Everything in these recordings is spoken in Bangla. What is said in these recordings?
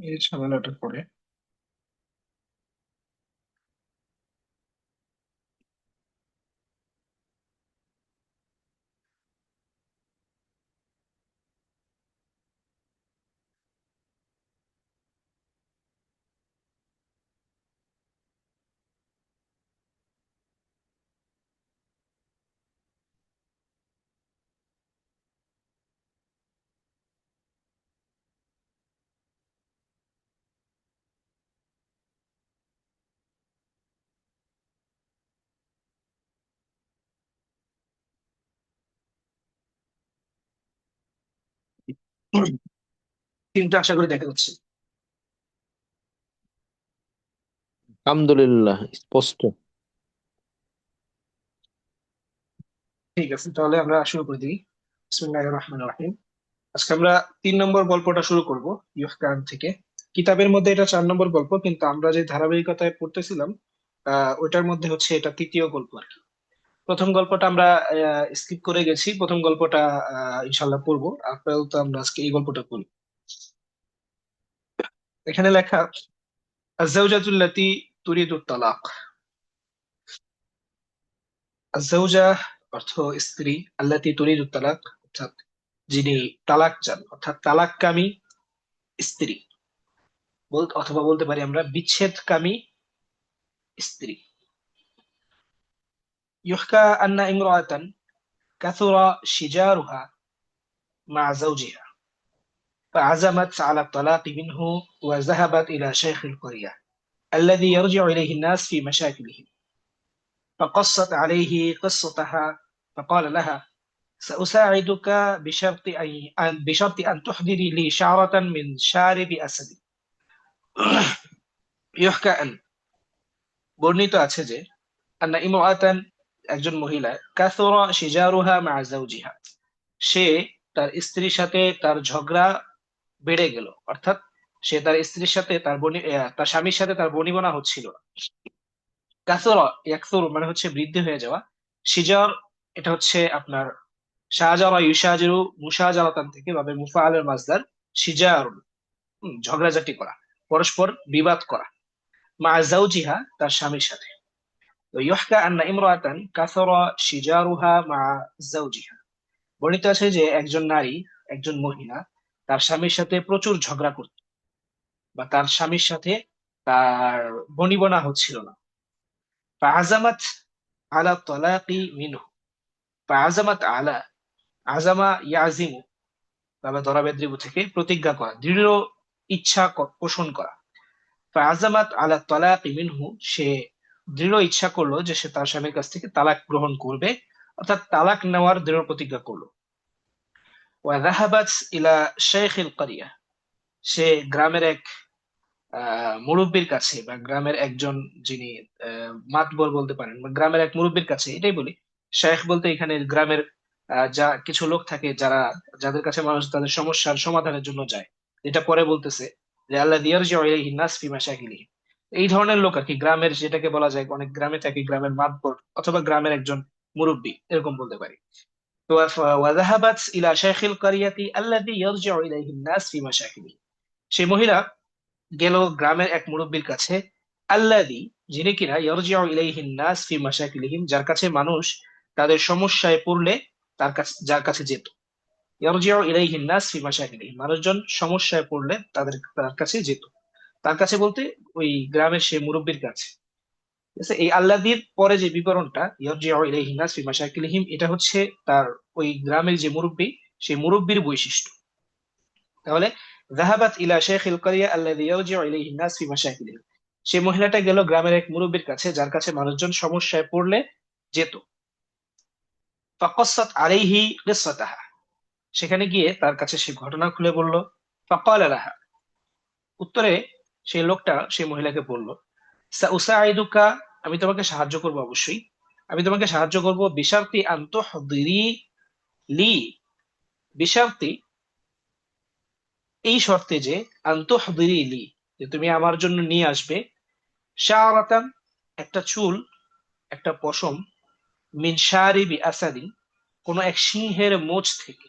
এই ঝামেলাটা করে। তিনটা আশা করি দেখা যাচ্ছে। আলহামদুলিল্লাহ, স্পষ্ট। ঠিক আছে, তাহলে আমরা শুরু করে দিই। বিসমিল্লাহির রহমানির রহিম। আজকে আমরা 3 নম্বর গল্পটা শুরু করব, ইউহকান থেকে। কিতাবের মধ্যে এটা 4 নম্বর গল্প, কিন্তু আমরা যে ধারাবাহিকতায় পড়তেছিলাম ওইটার মধ্যে হচ্ছে এটা তৃতীয় গল্প আর কি। প্রথম গল্পটা আমরা স্কিপ করে গেছি, প্রথম গল্পটা ইনশাল্লাহ পড়বো। আপাতত আমরা আজকে এই গল্পটা পড়ি। এখানে লেখা, আয-যাওজাতুল্লাতী তুরিদুত তালাক। আয-যাওজা অর্থ স্ত্রী, আল্লাতী তুরিদুত তালাক অর্থাৎ যিনি তালাক চান, অর্থাৎ তালাককামী স্ত্রী। অথবা বলতে পারি আমরা বিচ্ছেদকামী স্ত্রী। ইউহকা আন্না ইমরাতান কাসুরা শিজারুহা মা যাওজিহা فعزمت على الطلاق منه وذهبت إلى شيخ القرية الذي يرجع إليه الناس في مشاكلهم، فقصت عليه قصتها. فقال لها: سأساعدك بشرط أن تحضري لي شعرة من شارب أسد. ইহকা আন, বর্ণিত আছে যে, আন্না ইমরাতান, একজন মহিলা, কাসুরা শিজারুহা মা যাওজিহা, সে তার স্ত্রীর সাথে তার ঝগড়া বেড়ে গেল, অর্থাৎ সে তার স্ত্রীর সাথে তার স্বামীর সাথে তার বনিবনা হচ্ছিল না। কাসুরা ইয়াকসুরু মানে হচ্ছে বৃদ্ধি হয়ে যাওয়া। শিজার এটা হচ্ছে আপনার শাহজারা ইউশাজিরু মুশাজারাতান থেকে, ভাবে মুফাআলের মাজদার। শিজারুন, ঝগড়াঝাটি করা, পরস্পর বিবাদ করা। মা যাওজিহা, তার স্বামীর সাথে। তো ইহকা আন্না ইমরাতান কাসরা শিজারুহা মা যাওজিহা, বর্ণিত আছে যে একজন নারী, একজন মহিলা তার স্বামীর সাথে প্রচুর ঝগড়া করত, বা তার স্বামীর সাথে তার বনিবনা হচ্ছিল না। ফাআজামাত আলা তলাকি মিনহু। ফাআজামাত আলা, আজামা ইয়াজিমু, তবে ধরাবেদ্রিবু থেকে প্রতিজ্ঞা করা, দৃঢ় ইচ্ছা পোষণ করা। ফাআজামাত আলা তলাকি মিনহু, সে দৃঢ় ইচ্ছা করলো যে সে তার স্বামীর কাছ থেকে তালাক গ্রহণ করবে, অর্থাৎ তালাক নেওয়ার দৃঢ় প্রতিজ্ঞা করলো। ওয়া যাহাবাত ইলা শাইখিল ক্বরিয়া, সে গ্রামের এক মুরব্বির কাছে, বা গ্রামের একজন যিনি মাতবর বলতে পারেন, বা গ্রামের এক মুরব্বির কাছে, এটাই বলি। শেখ বলতে এখানে গ্রামের যা কিছু লোক থাকে যাদের কাছে মানুষ তাদের সমস্যার সমাধানের জন্য যায়, এটা পরে বলতেছে যে আল্লাহ ইয়ারজিউ ইলাইহি নাস ফি মাশাকিলিহি। এই ধরনের লোক আর কি, গ্রামের যেটাকে বলা যায়, অনেক গ্রামে থাকে গ্রামের মাতবর অথবা গ্রামের একজন মুরব্বি, এরকম বলতে পারি। তো ওয়াজাহাবাত ইলা শাইখিল ক্বরিয়াতি আল্লাযী ইয়ারজিউ ইলাইহি নাস ফি মাশাকিলিহি, সেই মহিলা গেল গ্রামের এক মুরব্বির কাছে, আল্লাযী, যিনি কিনা ইয়ারজিউ ইলাইহিন নাস ফি মাশাকিলিহিম, যার কাছে মানুষ তাদের সমস্যায় পড়লে যার কাছে যেত। ইয়ারজিউ ইলাইহিন নাস ফি মাশাকিলিহিম, মানুষজন সমস্যায় পড়লে তার কাছে যেত। তার কাছে বলতে ওই গ্রামের সেই মুরব্বির কাছে। ঠিক আছে, এই আল্লাযীর পরে যে বিবরণটা, ইয়ারজিউ ইলাইহিন নাস ফি মাশাকিলিহিম, এটা হচ্ছে তার ওই গ্রামের যে মুরব্বি, সেই মুরব্বির বৈশিষ্ট্য। তাহলে যাহাবাত ইলা শাইখিল ক্বরিয়া আল্লাযী ইয়ারজিউ ইলাইহিন নাস ফি মাশাকিলিহিম, সেই মহিলাটা গেল গ্রামের এক মুরব্বির কাছে যার কাছে মানুষজন সমস্যায় পড়লে যেত। ফাকাসসাত আলাইহি কিসসাতাহা, সেখানে গিয়ে তার কাছে সে ঘটনা খুলে বলল। ফাকালা লাহা, উত্তরে সেই লোকটা সেই মহিলাকে বলল, সাউসাইদুকা, আমি তোমাকে সাহায্য করব অবশ্যই। আমি তোমাকে সাহায্য করব বিশারতি আন তুহদিরি লি, বিশারতি, এই শর্তে যে, আন তুহদিরি লি, যে তুমি আমার জন্য নিয়ে আসবে, শারাতান, একটা চুল, একটা পশম, মিন শারিবি আসাদিন, কোন এক সিংহের মোচ থেকে।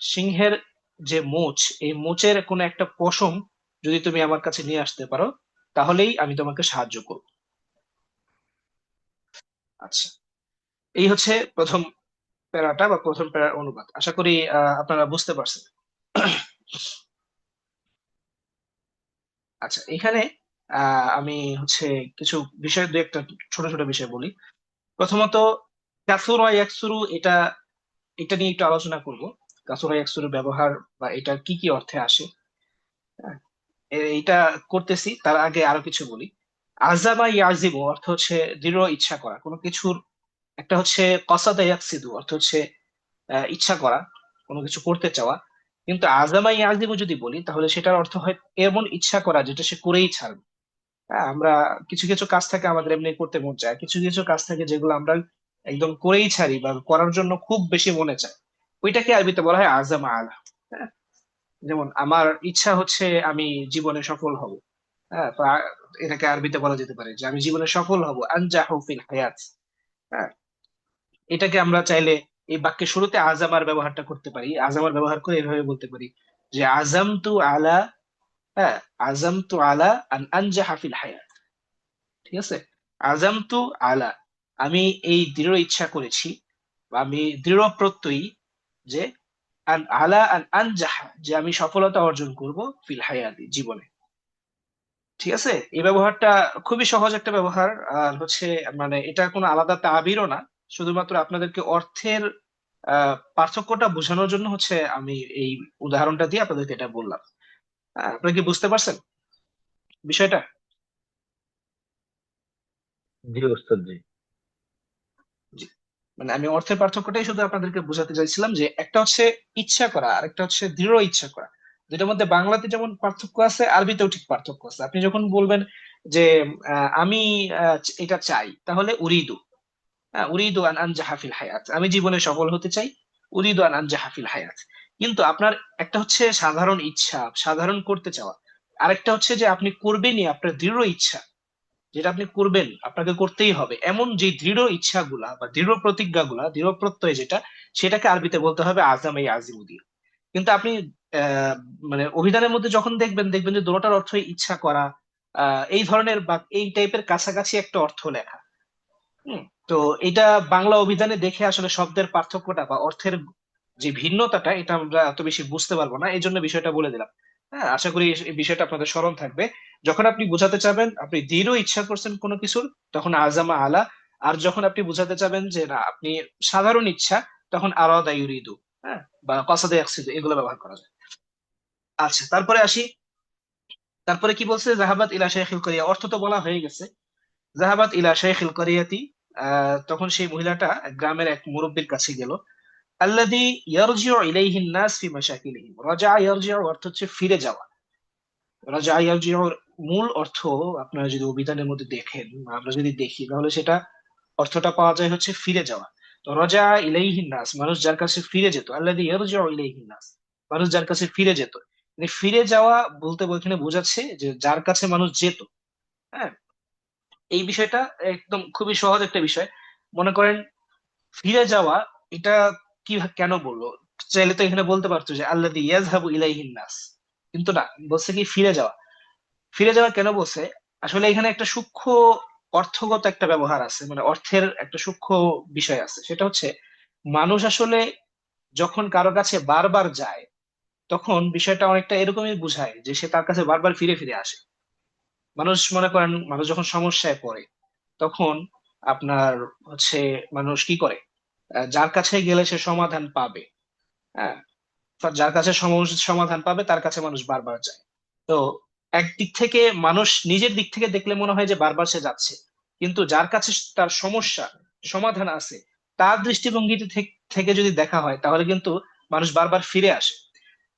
সিংহের যে মোচ, এই মোচের কোন একটা পশম যদি তুমি আমার কাছে নিয়ে আসতে পারো তাহলেই আমি তোমাকে সাহায্য করব। আচ্ছা, এই হচ্ছে প্রথম প্যারাটা বা প্রথম প্যারার অনুবাদ। আশা করি আপনারা বুঝতে পারছেন। আচ্ছা, এখানে আমি হচ্ছে কিছু বিষয়, দু একটা ছোট ছোট বিষয় বলি। প্রথমত, কাসুরা ইয়াকসুরু, এটা এটা নিয়ে একটু আলোচনা করব। কাসুরা ইয়াকসুরু ব্যবহার বা এটা কি কি অর্থে আসে। হ্যাঁ, এইটা করতেছি তার আগে আরো কিছু বলি। আজামা ইয়াজিমু অর্থ হচ্ছে দৃঢ় ইচ্ছা করা কোনো কিছুর। একটা হচ্ছে কসাদা ইয়াকসিদু অর্থ হচ্ছে ইচ্ছা করা, কোনো কিছু করতে চাওয়া। কিন্তু আজামা ইয়াজিমু যদি বলি তাহলে সেটার অর্থ হয় এমন ইচ্ছা করা যেটা সে করেই ছাড়বে। হ্যাঁ, আমরা কিছু কিছু কাজ থাকে আমাদের এমনি করতে মন চায়, কিছু কিছু কাজ থাকে যেগুলো আমরা একদম করেই ছাড়ি বা করার জন্য খুব বেশি মনে চায়। ওইটাকে আরবিতে বলা হয় আজামা আলা। হ্যাঁ, যেমন আমার ইচ্ছা হচ্ছে আমি জীবনে সফল হব। হ্যাঁ, তো এটাকে আরবিতে বলা যেতে পারে যে আমি জীবনে সফল হব, আনজাহু ফিল হায়াত। হ্যাঁ, এটাকে আমরা চাইলে এই বাক্যের শুরুতে আজামার ব্যবহারটা করতে পারি, আজামার ব্যবহার করে এভাবে বলতে পারি যে আজামতু আলা, হ্যাঁ, আজামতু আলা আন আনজাহা ফিল হায়াত। ঠিক আছে, আজামতু আলা, আমি এই দৃঢ় ইচ্ছা করেছি বা আমি দৃঢ় প্রত্যয়ী যে আন আলা আন আনজাহা, যে আমি সফলতা অর্জন করব ফিল হায়াতি, জীবনে। ঠিক আছে, এই ব্যবহারটা খুবই সহজ একটা ব্যবহার। আর হচ্ছে মানে এটা কোনো আলাদা তাবিরও না, শুধুমাত্র আপনাদেরকে অর্থের পার্থক্যটা বোঝানোর জন্য হচ্ছে আমি এই উদাহরণটা দিয়ে আপনাদেরকে এটা বললাম। আপনারা কি বুঝতে পারছেন বিষয়টা? জি ওস্তাদ জি। জি। মানে আমি অর্থের পার্থক্যটাই শুধু আপনাদেরকে বোঝাতে চাইছিলাম যে একটা হচ্ছে ইচ্ছা করা আর একটা হচ্ছে দৃঢ় ইচ্ছা করা। দুটার মধ্যে বাংলাতে যেমন পার্থক্য আছে, আরবিতেও ঠিক পার্থক্য আছে। আপনি যখন বলবেন যে আমি এটা চাই, তাহলে উরিদু, উরিদু আন আনজাহা ফিল হায়াত, আমি জীবনে সফল হতে চাই, উরিদু আন আনজাহা ফিল হায়াত। কিন্তু আপনার একটা হচ্ছে সাধারণ ইচ্ছা, সাধারণ করতে চাওয়া, আরেকটা হচ্ছে যে আপনি করবেনই, আপনার দৃঢ় ইচ্ছা, যেটা আপনি করবেন, আপনাকে করতেই হবে, এমন যে দৃঢ় ইচ্ছাগুলা বা দৃঢ় প্রতিজ্ঞাগুলা, দৃঢ় প্রত্যয় যেটা, সেটাকে আরবিতে বলতে হবে আজাম এই আজিমুদ্দিন। কিন্তু আপনি আহ মানে অভিধানের মধ্যে যখন দেখবেন, দেখবেন যে দুটোটার অর্থই ইচ্ছা করা, এই ধরনের বা এই টাইপের কাছাকাছি একটা অর্থ লেখা। হুম, তো এটা বাংলা অভিধানে দেখে আসলে শব্দের পার্থক্যটা বা অর্থের যে ভিন্নতাটা, এটা আমরা এত বেশি বুঝতে পারবো না, এই জন্য বিষয়টা বলে দিলাম। হ্যাঁ, আশা করি এই বিষয়টা আপনাদের স্মরণ থাকবে। যখন আপনি বোঝাতে চাবেন আপনি দৃঢ় ইচ্ছা করছেন কোনো কিছুর, তখন আজামা আলা। আর যখন আপনি বোঝাতে চাবেন যে না আপনি সাধারণ ইচ্ছা, তখন আরাদা ইউরিদু, হ্যাঁ, বা কসাদে ইয়াকসিদু, এগুলো ব্যবহার করা যায়। আচ্ছা, তারপরে আসি। তারপরে কি বলছে, জাহাবাত ইলা শাইখিল করিয়া, অর্থ তো বলা হয়ে গেছে। জাহাবাত ইলা শাইখিল করিয়াতি, তখন সেই মহিলাটা গ্রামের এক মুরব্বির কাছে গেল। আল্লাযী ইয়ারজিউ ইলাইহিন নাস ফি মাশাকিলিহিম, রাজা ইয়ারজিউ অর্থ হচ্ছে ফিরে যাওয়া। রাজা ইয়ারজিউর মূল অর্থ আপনারা যদি অভিধানের মধ্যে দেখেন বা আমরা যদি দেখি, তাহলে সেটা অর্থটা পাওয়া যায় হচ্ছে ফিরে যাওয়া। তো রাজা ইলাইহিন নাস, মানুষ যার কাছে ফিরে যেত, আল্লাযী ইয়ারজিউ ইলাইহিন নাস, মানুষ যার কাছে ফিরে যেত। মানে ফিরে যাওয়া বলতে এখানে বোঝাচ্ছে যে যার কাছে মানুষ যেত। হ্যাঁ, এই বিষয়টা একদম খুবই সহজ একটা বিষয়। মনে করেন ফিরে যাওয়া, এটা কি কেন বললো? চাইলে তো এখানে বলতে পারতো যে আল্লাযী ইয়াযহাবু ইলাইহিন নাস, কিন্তু না, বলছে কি ফিরে যাওয়া। ফিরে যাওয়া কেন বলছে? আসলে এখানে একটা সূক্ষ্ম অর্থগত একটা ব্যবহার আছে, মানে অর্থের একটা সূক্ষ্ম বিষয় আছে। সেটা হচ্ছে মানুষ আসলে যখন কারো কাছে বারবার যায়, তখন বিষয়টা অনেকটা এরকমই বোঝায় যে সে তার কাছে বারবার ফিরে ফিরে আসে। মানুষ মনে করেন, মানুষ যখন সমস্যায় পড়ে, তখন আপনার হচ্ছে মানুষ কি করে, যার কাছে গেলে সে সমাধান পাবে, হ্যাঁ, যার কাছে সমাধান পাবে তার কাছে মানুষ বারবার যায়। তো একদিক থেকে মানুষ নিজের দিক থেকে দেখলে মনে হয় যে বারবার সে যাচ্ছে, কিন্তু যার কাছে তার সমস্যা সমাধান আছে, তার দৃষ্টিভঙ্গিতে থেকে যদি দেখা হয়, তাহলে কিন্তু মানুষ বারবার ফিরে আসে।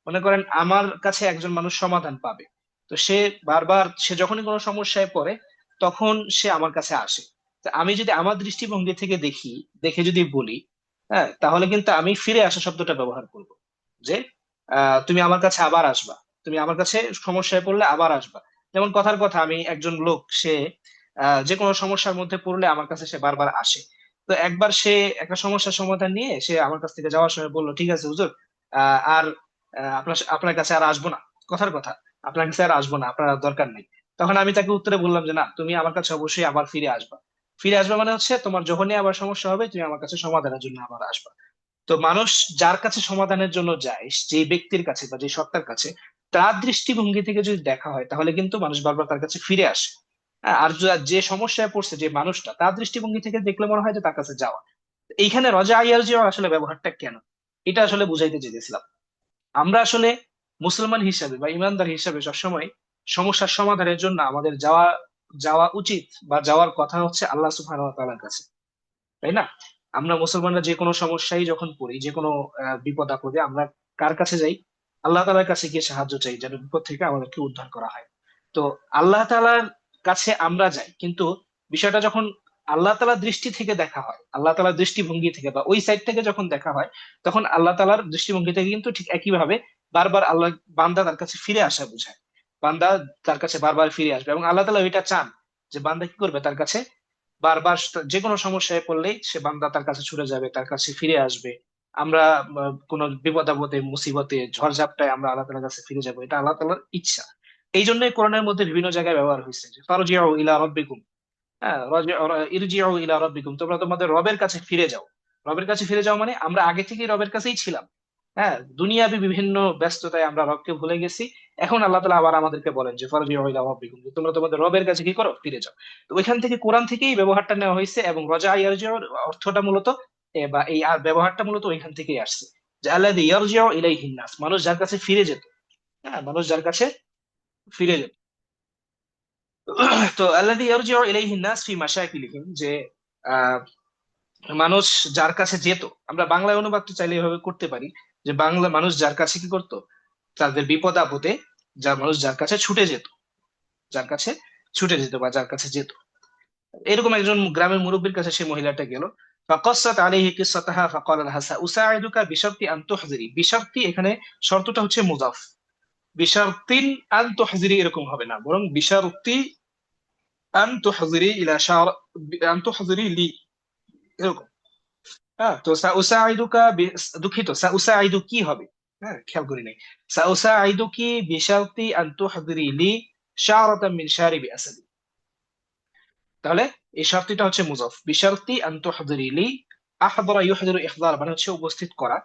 মনে করেন আমার কাছে একজন মানুষ সমাধান পাবে, তো সে বারবার, সে যখনই কোনো সমস্যায় পড়ে, তখন সে আমার কাছে আসে। তো আমি যদি আমার দৃষ্টিভঙ্গি থেকে দেখি, দেখে যদি বলি, হ্যাঁ, তাহলে কিন্তু আমি ফিরে আসা শব্দটা ব্যবহার করব। যে তুমি আমার কাছে আবার আসবা, তুমি আমার কাছে সমস্যায় পড়লে আবার আসবা। যেমন কথার কথা, আমি একজন লোক, সে যে কোনো সমস্যার মধ্যে পড়লে আমার কাছে সে বারবার আসে। তো একবার সে একটা সমস্যার সমাধান নিয়ে সে আমার কাছ থেকে যাওয়ার সময় বললো, ঠিক আছে হুজুর, আর আপনার আপনার কাছে আর আসবো না, কথার কথা। আপনার কাছে আর আসবো না, আপনার আর দরকার নেই। তখন আমি তাকে উত্তরে বললাম যে না, তুমি আমার কাছে অবশ্যই আবার ফিরে আসবা। ফিরে আসবা মানে হচ্ছে তোমার যখনই আবার সমস্যা হবে তুমি আমার কাছে সমাধানের জন্য আবার আসবা। তো মানুষ যার কাছে সমাধানের জন্য যায়, যে ব্যক্তির কাছে বা যে সত্তার কাছে, তার দৃষ্টিভঙ্গি থেকে যদি দেখা হয় তাহলে কিন্তু মানুষ বারবার তার কাছে ফিরে আসে। হ্যাঁ, আর যে সমস্যায় পড়ছে যে মানুষটা, তার দৃষ্টিভঙ্গি থেকে দেখলে মনে হয় যে তার কাছে যাওয়া। এইখানে রজা ইয়ার যে আসলে ব্যবহারটা কেন, এটা আসলে বুঝাইতে চেয়েছিলাম। আমরা আসলে মুসলমান হিসাবে বা ইমানদার হিসাবে সবসময় সমস্যার সমাধানের জন্য আমাদের যাওয়া যাওয়া উচিত, বা যাওয়ার কথা হচ্ছে আল্লাহ সুবহানাহু ওয়া তাআলার কাছে, তাই না? আমরা মুসলমানরা যে কোনো সমস্যায় যখন পড়ি, যে কোনো বিপদ আপদে আমরা কার কাছে যাই? আল্লাহ তাআলার কাছে গিয়ে সাহায্য চাই, যেন বিপদ থেকে আমাদেরকে উদ্ধার করা হয়। তো আল্লাহ তাআলার কাছে আমরা যাই, কিন্তু বিষয়টা যখন আল্লাহ তাআলার দৃষ্টি থেকে দেখা হয়, আল্লাহ তাআলার দৃষ্টিভঙ্গি থেকে বা ওই সাইড থেকে যখন দেখা হয়, তখন আল্লাহ তাআলার দৃষ্টিভঙ্গি থেকে কিন্তু ঠিক একই ভাবে বারবার আল্লাহ, বান্দা তার কাছে ফিরে আসা বোঝায়। বান্দা তার কাছে বারবার ফিরে আসবে, এবং আল্লাহ তাআলা এটা চান যে বান্দা কি করবে, তার কাছে বারবার যে কোনো সমস্যায় পড়লেই সে বান্দা তার কাছে ছুটে যাবে, তার কাছে ফিরে আসবে। আমরা কোনো বিপদ আপদে মুসিবতে ঝড়ঝাপটায় আমরা আল্লাহ তাআলার কাছে ফিরে যাব, এটা আল্লাহ তাআলার ইচ্ছা। এই জন্যই কোরআনের মধ্যে বিভিন্ন জায়গায় ব্যবহার হয়েছে যে ফারজিউ ইলা রাব্বিকুম। হ্যাঁ, ইরজিউ ইলা রাব্বিকুম, তোমরা তোমাদের রবের কাছে ফিরে যাও। রবের কাছে ফিরে যাও মানে আমরা আগে থেকেই রবের কাছেই ছিলাম। হ্যাঁ, দুনিয়াবি বিভিন্ন ব্যস্ততায় আমরা রবকে ভুলে গেছি। এখন আল্লাহ তাআলা আবার আমাদেরকে বলেন যে ফারজিউ ইলা রাব্বিকুম, যে তোমরা তোমাদের রবের কাছে কি করো, ফিরে যাও। তো ওইখান থেকে কোরআন থেকেই ব্যবহারটা নেওয়া হয়েছে, এবং রজা ইয়ারজিউর অর্থটা মূলত বা এই ব্যবহারটা মূলত ওইখান থেকেই আসছে, যে আল্লাযী ইয়ারজিউ ইলাইহিন নাস, মানুষ যার কাছে ফিরে যেত। হ্যাঁ, মানুষ যার কাছে ফিরে যেত। তো আল্লাযী ইয়ারজিউ ইলাইহিন নাস ফি মাশাকিলিহিম, যে আহ, মানুষ যার কাছে যেত, আমরা বাংলায় অনুবাদটা চাইলে এভাবে করতে পারি যে বাংলা মানুষ যার কাছে কি করতো, তাদের বিপদ আপদে মানুষ যার কাছে ছুটে যেত, যার কাছে ছুটে যেত বা যার কাছে যেত। এরকম একজন গ্রামের মুরব্বীর কাছে সেই মহিলাটা গেল। فقصت عليه قصتها فقال لها سأساعدك بشرط أن تحضري। বিশর্তি এখানে শর্তটা হচ্ছে মুজাফ, বিশারতিন আন তুহজিরি এরকম হবে না, বরং বিশারতি আন তুহজিরি ইলা শার, আন তুহজিরি লি, এরকম। হ্যাঁ, তো সাউসাইদুকা দুঃখিত, সাউসাইদু কি হবে? হ্যাঁ, খেয়াল করি নাই। সাউসাইদুকি বিশারতি আন তুহদিরি লি শারাতাম মিন শারিবি আসাদি। তাহলে এই শর্তটা হচ্ছে মুজাফ, বিশারতি আন তুহদিরি লি, আহদারা ইউহদিরু ইহদার মানে হচ্ছে উপস্থিত করা,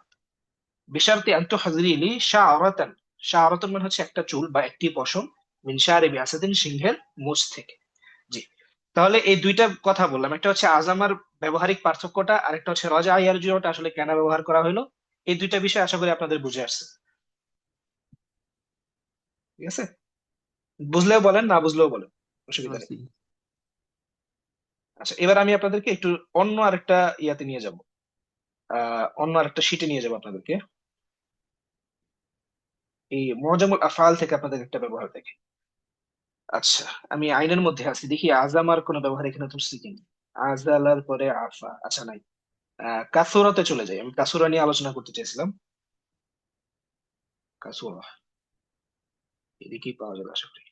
বিশারতি আন তুহদিরি লি শারাতান, শারাতান মানে হচ্ছে একটা চুল বা একটি পশম, মিন শারিবি আসাদিন সিংহের মুছ থেকে। জি। তাহলে এই দুইটা কথা বললাম, একটা হচ্ছে আজামার ব্যবহারিক পার্থক্যটা, আর একটা হচ্ছে রজা ইয়ারজিওটা আসলে কেন ব্যবহার করা হলো। এই দুইটা বিষয় আশা করি আপনাদের বুঝে আসছে। ঠিক আছে, বুঝলেও বলেন, না বুঝলেও বলেন, অসুবিধা নেই। জি। আচ্ছা, এবার আমি আপনাদেরকে একটু অন্য আরেকটা ইয়াতে নিয়ে যাব, অন্য আরেকটা শিটে নিয়ে যাবো আপনাদেরকে। এই মুআজামুল আফআল থেকে আপনাদের একটা ব্যবহার দেখে। আচ্ছা, আমি আইনের মধ্যে আছি, দেখি আজামার কোনো ব্যবহার এখানে ধরছি কিনা। আজালার পরে আফা, আচ্ছা নাই। কাসুরাতে চলে যাই, আমি কাসুরা নিয়ে আলোচনা করতে চাইছিলাম। কাসুরা এদিকেই পাওয়া যাবে আশা করি।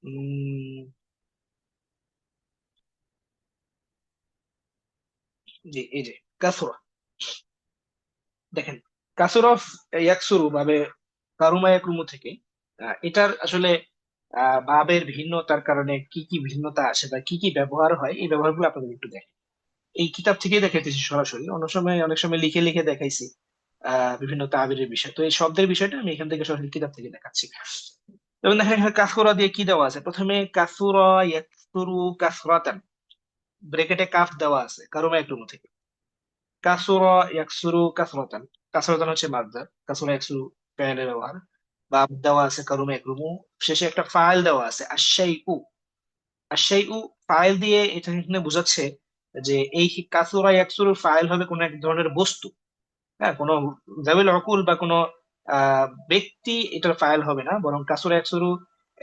উম, জি, এই যে কাসুরা, দেখেন, কাসুরা ইয়াকসুরু ভাবে কারুমা ইয়াকরুমু থেকে এটার আসলে ভাবের ভিন্নতার কারণে কি কি ভিন্নতা আসে বা কি কি ব্যবহার হয়, এই ব্যবহারগুলো আপনাদের একটু দেখেন। এই কিতাব থেকেই দেখাইতেছি সরাসরি, অনেক সময় লিখে লিখে দেখাইছি বিভিন্ন তাবিরের বিষয়। তো এই শব্দের বিষয়টা আমি এখান থেকে সরাসরি কিতাব থেকে দেখাচ্ছি। যেমন দেখেন এখানে কাসুরা দিয়ে কি দেওয়া আছে, প্রথমে কাসুরা ইয়াকসুরু কাসরাতান, ব্রেকেটে কাফ দেওয়া আছে কারুমা ইয়াকরুমু থেকে। কাসুরা ইয়াকসুরু কাসরাতান, কাসরাতান হচ্ছে মাসদার, কাসুরা ইয়াকসুরু ফেইলের ব্যবহার। বাব দেওয়া আছে কারুমা ইয়াকরুমু, শেষে একটা ফাইল দেওয়া আছে আশাইউ। আশাইউ ফাইল দিয়ে এটা এখানে বোঝাচ্ছে যে এই কাসুরা ইয়াকসুরু ফাইল হবে কোন এক ধরনের বস্তু। হ্যাঁ, কোনো জাবিল অকুল বা কোনো ব্যক্তি এটার ফাইল হবে না, বরং কাসুরা ইয়াকসুরু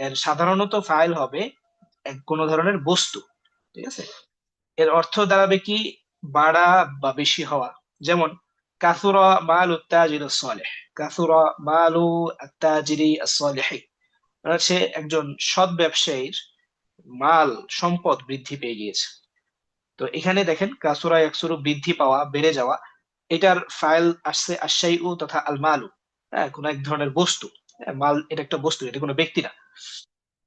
এর সাধারণত ফাইল হবে কোনো ধরনের বস্তু। ঠিক আছে, এর অর্থ দাঁড়াবে কি, বাড়া বা বেশি হওয়া। যেমন কাসুরা মালু তাজির সালেহ, কাসুরা মালু আত্তাজিরি সালেহি, মানে হচ্ছে একজন সৎ ব্যবসায়ীর মাল সম্পদ বৃদ্ধি পেয়ে গিয়েছে। তো এখানে দেখেন কাসুরা ইয়াকসুরু বৃদ্ধি পাওয়া, বেড়ে যাওয়া, এটার ফাইল আসছে আশাইউ তথা আল মালু, হ্যাঁ, কোন এক ধরনের বস্তু। হ্যাঁ, মাল এটা একটা বস্তু, এটা কোনো ব্যক্তি না।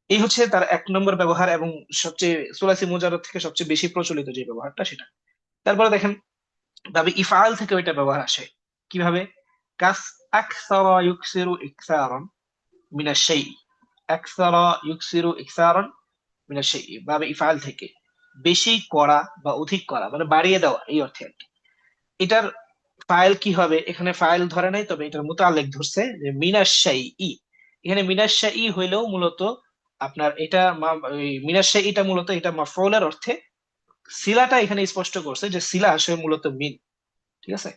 এই হচ্ছে তার এক নম্বর ব্যবহার এবং সবচেয়ে সুলাসি মুজাররদ থেকে সবচেয়ে বেশি প্রচলিত যে ব্যবহারটা সেটা। তারপরে দেখেন ভাবে ইফআল থেকে ওইটা ব্যবহার আসে কিভাবে। কাস আকসারা ইউকসিরু ইকসারান মিনাশ শাইই, আকসারা ইউকসিরু ইকসারান মিনাশ শাইই ভাবে ইফআল থেকে বেশি করা বা অধিক করা মানে বাড়িয়ে দেওয়া এই অর্থে আর কি। এটার ফাইল কি হবে, এখানে ফাইল ধরে নাই, তবে এটার মুতাল্লিক ধরছে যে মিনাশ শাইই। এখানে মিনাশ শাইই হইলেও মূলত আপনার এটা মিনাশ শাইইটা মূলত এটা মাফউলের অর্থে। সিলাটা এখানে স্পষ্ট করছে যে সিলা আসলে মূলত মিন। ঠিক আছে।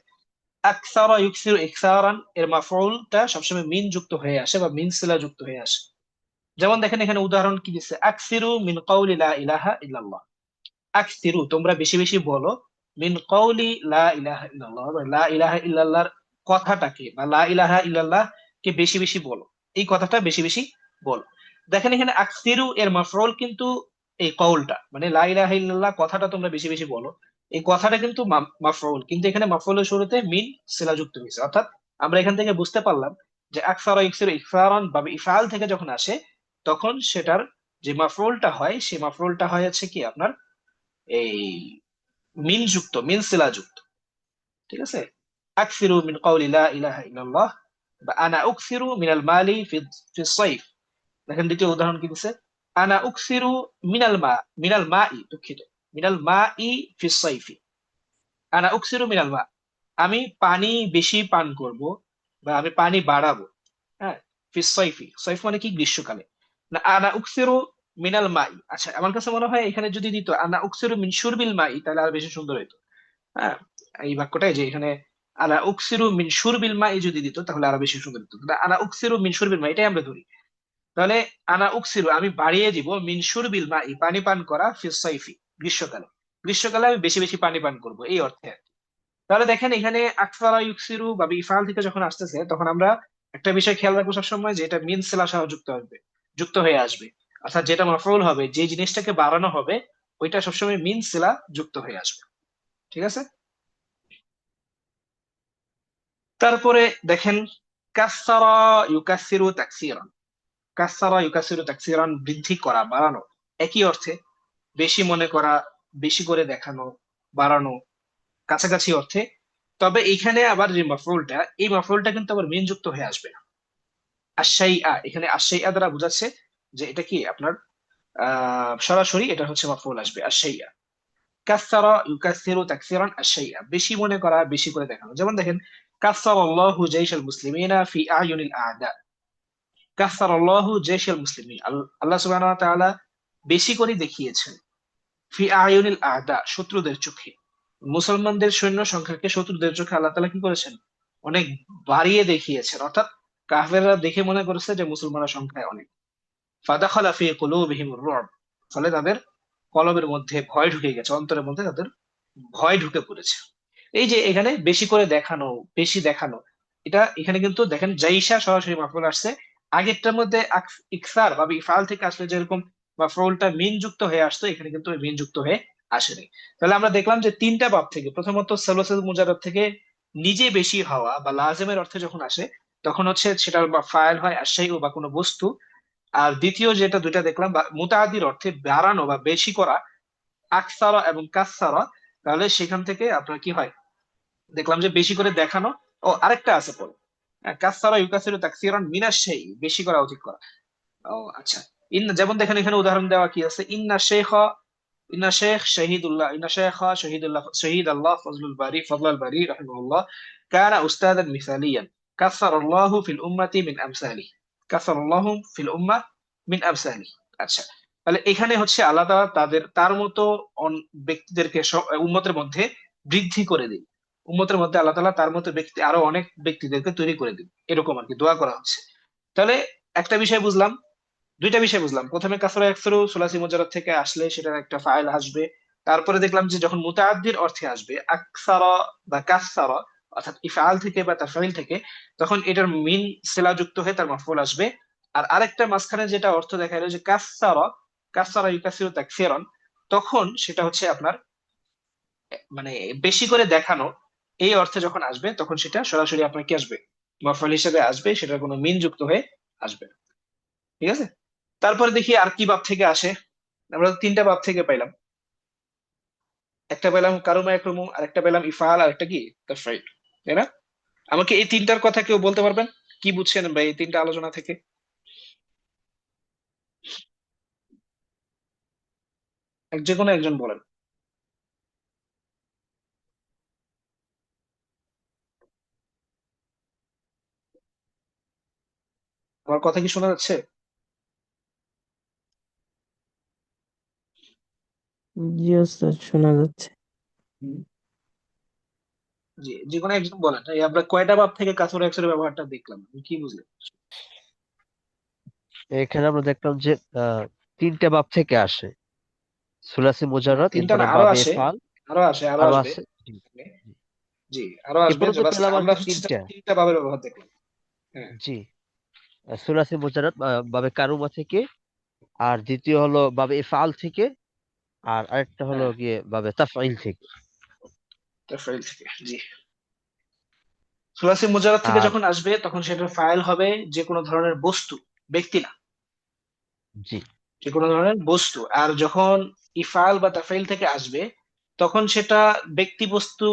আকসারা ইউকসিরু ইকসারান এর মাফউলটা সবসময় মিন যুক্ত হয়ে আসে বা মিন সিলা যুক্ত হয়ে আসে। যেমন দেখেন এখানে উদাহরণ কি দিচ্ছে, আকসিরু মিন কাউলি লা ইলাহা ইল্লাল্লাহ। আকসিরু তোমরা বেশি বেশি বলো, মিন কাউলি লা ইলাহা ইল্লাল্লাহ, বা লা ইলাহা ইল্লাল্লাহর কথাটাকে বা লা ইলাহা ইল্লাল্লাহ কে বেশি বেশি বলো, এই কথাটা বেশি বেশি বলো। দেখেন এখানে আকসিরু এর মাফউল কিন্তু এই কওলটা মানে লা ইলাহা ইল্লাল্লাহ কথাটা তোমরা বেশি বেশি বলো, এই কথাটা কিন্তু মাফউল, কিন্তু এখানে মাফউলের শুরুতে মিন সিলা যুক্ত হয়েছে। অর্থাৎ আমরা এখান থেকে বুঝতে পারলাম যে আকসারা ইকসিরু ইকসারান বা ইফআল থেকে যখন আসে তখন সেটার যে মাফউলটা হয় সেই মাফউলটা হয় হচ্ছে কি আপনার এই মিন যুক্ত, মিন সিলা যুক্ত। ঠিক আছে। আকসিরু মিন কাউলি লা ইলাহা ইল্লাল্লাহ বা আনা উকসিরু মিনাল মালি ফি সাইফ। দেখেন দ্বিতীয় উদাহরণ কি দিছে, আনা উকসিরু মিনাল মা, মিনাল মাই, দুঃখিত, মিনাল মাই ফি সাইফি। আনা উকসিরু মিনাল মা, আমি পানি বেশি পান করব বা আমি পানি বাড়াবো। হ্যাঁ, ফি সাইফি, সাইফ মানে কি গ্রীষ্মকালে। না আনা উকসিরু মিনাল মাই, আচ্ছা আমার কাছে মনে হয় এখানে যদি দিত আনা উকসিরু মিন শুরবিল মাই তাহলে আর বেশি সুন্দর হতো। হ্যাঁ, এই বাক্যটাই যে এখানে আনা উকসিরু মিন শুরবিল মাই যদি দিত তাহলে আরো বেশি সুন্দর হতো। না, আনা উকসিরু মিন শুরবিল মাই এটাই আমরা ধরি। তাহলে আনা উকসিরু আমি বাড়িয়ে দিব মিন শুরবিল মাই পানি পান করা ফিস সাইফি গ্রীষ্মকালে, গ্রীষ্মকালে আমি বেশি বেশি পানি পান করব এই অর্থে আর কি। তাহলে দেখেন এখানে আকসারা ইউকসিরু বা ইফআল থেকে যখন আসতেছে তখন আমরা একটা বিষয় খেয়াল রাখবো সবসময় যে এটা মিন সিলা সহ যুক্ত হবে, যুক্ত হয়ে আসবে। অর্থাৎ যেটা মাফউল হবে, যে জিনিসটাকে বাড়ানো হবে ওইটা সবসময় মিন সিলা যুক্ত হয়ে আসবে। ঠিক আছে। তারপরে দেখেন কাসসারা ইউকাসসিরু তাকসীরান, কাসসারা ইউকাসসিরু তাকসীরান বৃদ্ধি করা বাড়ানো একই অর্থে। বেশি মনে করা, বেশি করে দেখানো, বাড়ানো, কাছাকাছি অর্থে। তবে এখানে আবার যে মাফউলটা, এই মাফউলটা কিন্তু আবার মিন যুক্ত হয়ে আসবে না। আশাইআ, এখানে আশাইআ দ্বারা বোঝাচ্ছে যে এটা কি আপনার সরাসরি এটা হচ্ছে মাফউল আসবে আশাইআ। কাসসারা ইউকাসসিরু তাকসীরান আশাইআ বেশি মনে করা, বেশি করে দেখানো। যেমন দেখেন কাসসারাল্লাহু জাইশাল মুসলিমিনা ফি আয়ুনিল আ'দা, কাসসারাল্লাহু জাইশাল মুসলিমিন, আল্লাহ সুবহানাহু ওয়া তাআলা বেশি করে দেখিয়েছেন ফি আয়ুনিল আ'দা শত্রুদের চোখে। মুসলমানদের সৈন্য সংখ্যাকে শত্রুদের চোখে আল্লাহ তাআলা কি করেছেন, অনেক বাড়িয়ে দেখিয়েছেন। অর্থাৎ কাফেররা দেখে মনে করেছে যে মুসলমানের সংখ্যায় অনেক। ফাদাখালা ফি কুলুবিহিমুর রুব, ফলে তাদের কলবের মধ্যে ভয় ঢুকে গেছে, অন্তরের মধ্যে তাদের ভয় ঢুকে পড়েছে। এই যে এখানে বেশি করে দেখানো, বেশি দেখানো, এটা এখানে কিন্তু দেখেন জাইশা সরাসরি মাফউল আসছে। আগেরটার মধ্যে ইকসার বা ইফআল থেকে আসলে যেরকম মাফউলটা মিন যুক্ত হয়ে আসতো, এখানে কিন্তু মিন যুক্ত হয়ে আসেনি। তাহলে আমরা দেখলাম যে তিনটা বাব থেকে, প্রথমত সালাসুল মুজাররদ থেকে নিজে বেশি হওয়া বা লাজেমের অর্থে যখন আসে তখন হচ্ছে সেটার বা ফাইল হয় আশাই বা কোনো বস্তু। আর দ্বিতীয় যেটা দুইটা দেখলাম বা মুতাআদ্দির অর্থে বাড়ানো বা বেশি করা, আকসারা এবং কাসসারা, তাহলে সেখান থেকে আপনার কি হয় দেখলাম যে বেশি করে দেখানো। ও আরেকটা আছে পরে, কাসসারা ইউকাসিরু তাকসীরান মিনাশ শাই, বেশি করা অধিক করা। ও আচ্ছা, যেমন দেখেন এখানে উদাহরণ দেওয়া কি আছে, ইন্না শেখ শহীদুল্লাহ, ইন্না শেখা শহীদুল্লাহ, শহীদ আল্লাহ ফজলুল বারি ফজলাল বারি রাহিমাহুল্লাহ কানা উস্তাদান মিসালিয়ান কাসসারাল্লাহু ফিল উম্মতি মিন আমসালি, কাসসারাল্লাহু ফিল উম্মাহ মিন আমসালি। আচ্ছা, তাহলে এখানে হচ্ছে আল্লাহ তাআলা তার মতো ব্যক্তিদেরকে উম্মতের মধ্যে বৃদ্ধি করে দিন। উম্মতের মধ্যে আল্লাহ তাআলা তার মতো ব্যক্তি আরো অনেক ব্যক্তিদেরকে তৈরি করে দিন, এরকম আর কি দোয়া করা হচ্ছে। তাহলে একটা বিষয় বুঝলাম, দুইটা বিষয় বুঝলাম। প্রথমে কাসরা একসরু সুলাসি মুজাররদ থেকে আসলে সেটার একটা ফাইল আসবে। তারপরে দেখলাম যে যখন মুতাআদ্দির অর্থে আসবে আকসারা বা কাসসারা, অর্থাৎ ইফআল থেকে বা তাফঈল থেকে, তখন এটার মিন সিলা যুক্ত হয়ে তার মাফউল আসবে। আর আরেকটা মাঝখানে যেটা অর্থ দেখা গেল যে কাসসারা, কাসসারা ইউকাসিরু তাকসীরান, তখন সেটা হচ্ছে আপনার মানে বেশি করে দেখানো এই অর্থে যখন আসবে তখন সেটা সরাসরি আপনার কি আসবে, মাফউল হিসেবে আসবে, সেটার কোনো মিন যুক্ত হয়ে আসবে না। ঠিক আছে। তারপরে দেখি আর কি বাব থেকে আসে। আমরা তো তিনটা বাব থেকে পাইলাম। একটা পেলাম কারুমা একরুমু, আর একটা পেলাম ইফআল, আর একটা কি তাফঈল, তাই না? আমাকে এই তিনটার কথা কেউ বলতে পারবেন? কি বুঝছেন ভাই এই তিনটা আলোচনা থেকে? যে কোনো একজন বলেন। আমার কথা কি শোনা যাচ্ছে? জি ওস্তাদ, শোনা যাচ্ছে। হুম। জি, যে কোনো একজন বলেন। এই আমরা কয়টা বাব থেকে কাসর একসরের ব্যবহারটা দেখলাম, আপনি কি বুঝলেন? এখানে আমরা দেখলাম যে আহ, তিনটা বাব থেকে আসে: সুলাসি না, মুজাররদ, তিনটা এরপরে না, আরো বাবে আসে। ফাল, আরো আসে, আরো আরো আসবে। আছে। জি, জি। জি, আরো এ আসবে, পর্যন্ত যে বাস পেলাম আর আমরা কি হচ্ছে তিনটা। তিনটা বাবের ব্যবহার দেখলাম। হ্যাঁ। জি, সুলাসি মুজাররদ বাবে কারুমা থেকে, আর দ্বিতীয় হলো বাবে ফাল থেকে, আর আরেকটা হলো হ্যাঁ, গিয়ে বাবে তাফঈল থেকে। তাফঈল থেকে। জি। সুলাসি মুজাররদ থেকে আর যখন আসবে তখন সেটার ফাইল হবে যে কোনো ধরনের বস্তু, ব্যক্তি না। জি, যে কোনো ধরনের বস্তু। আর যখন ইফআল বা তাফঈল থেকে আসবে তখন সেটা ব্যক্তি বস্তু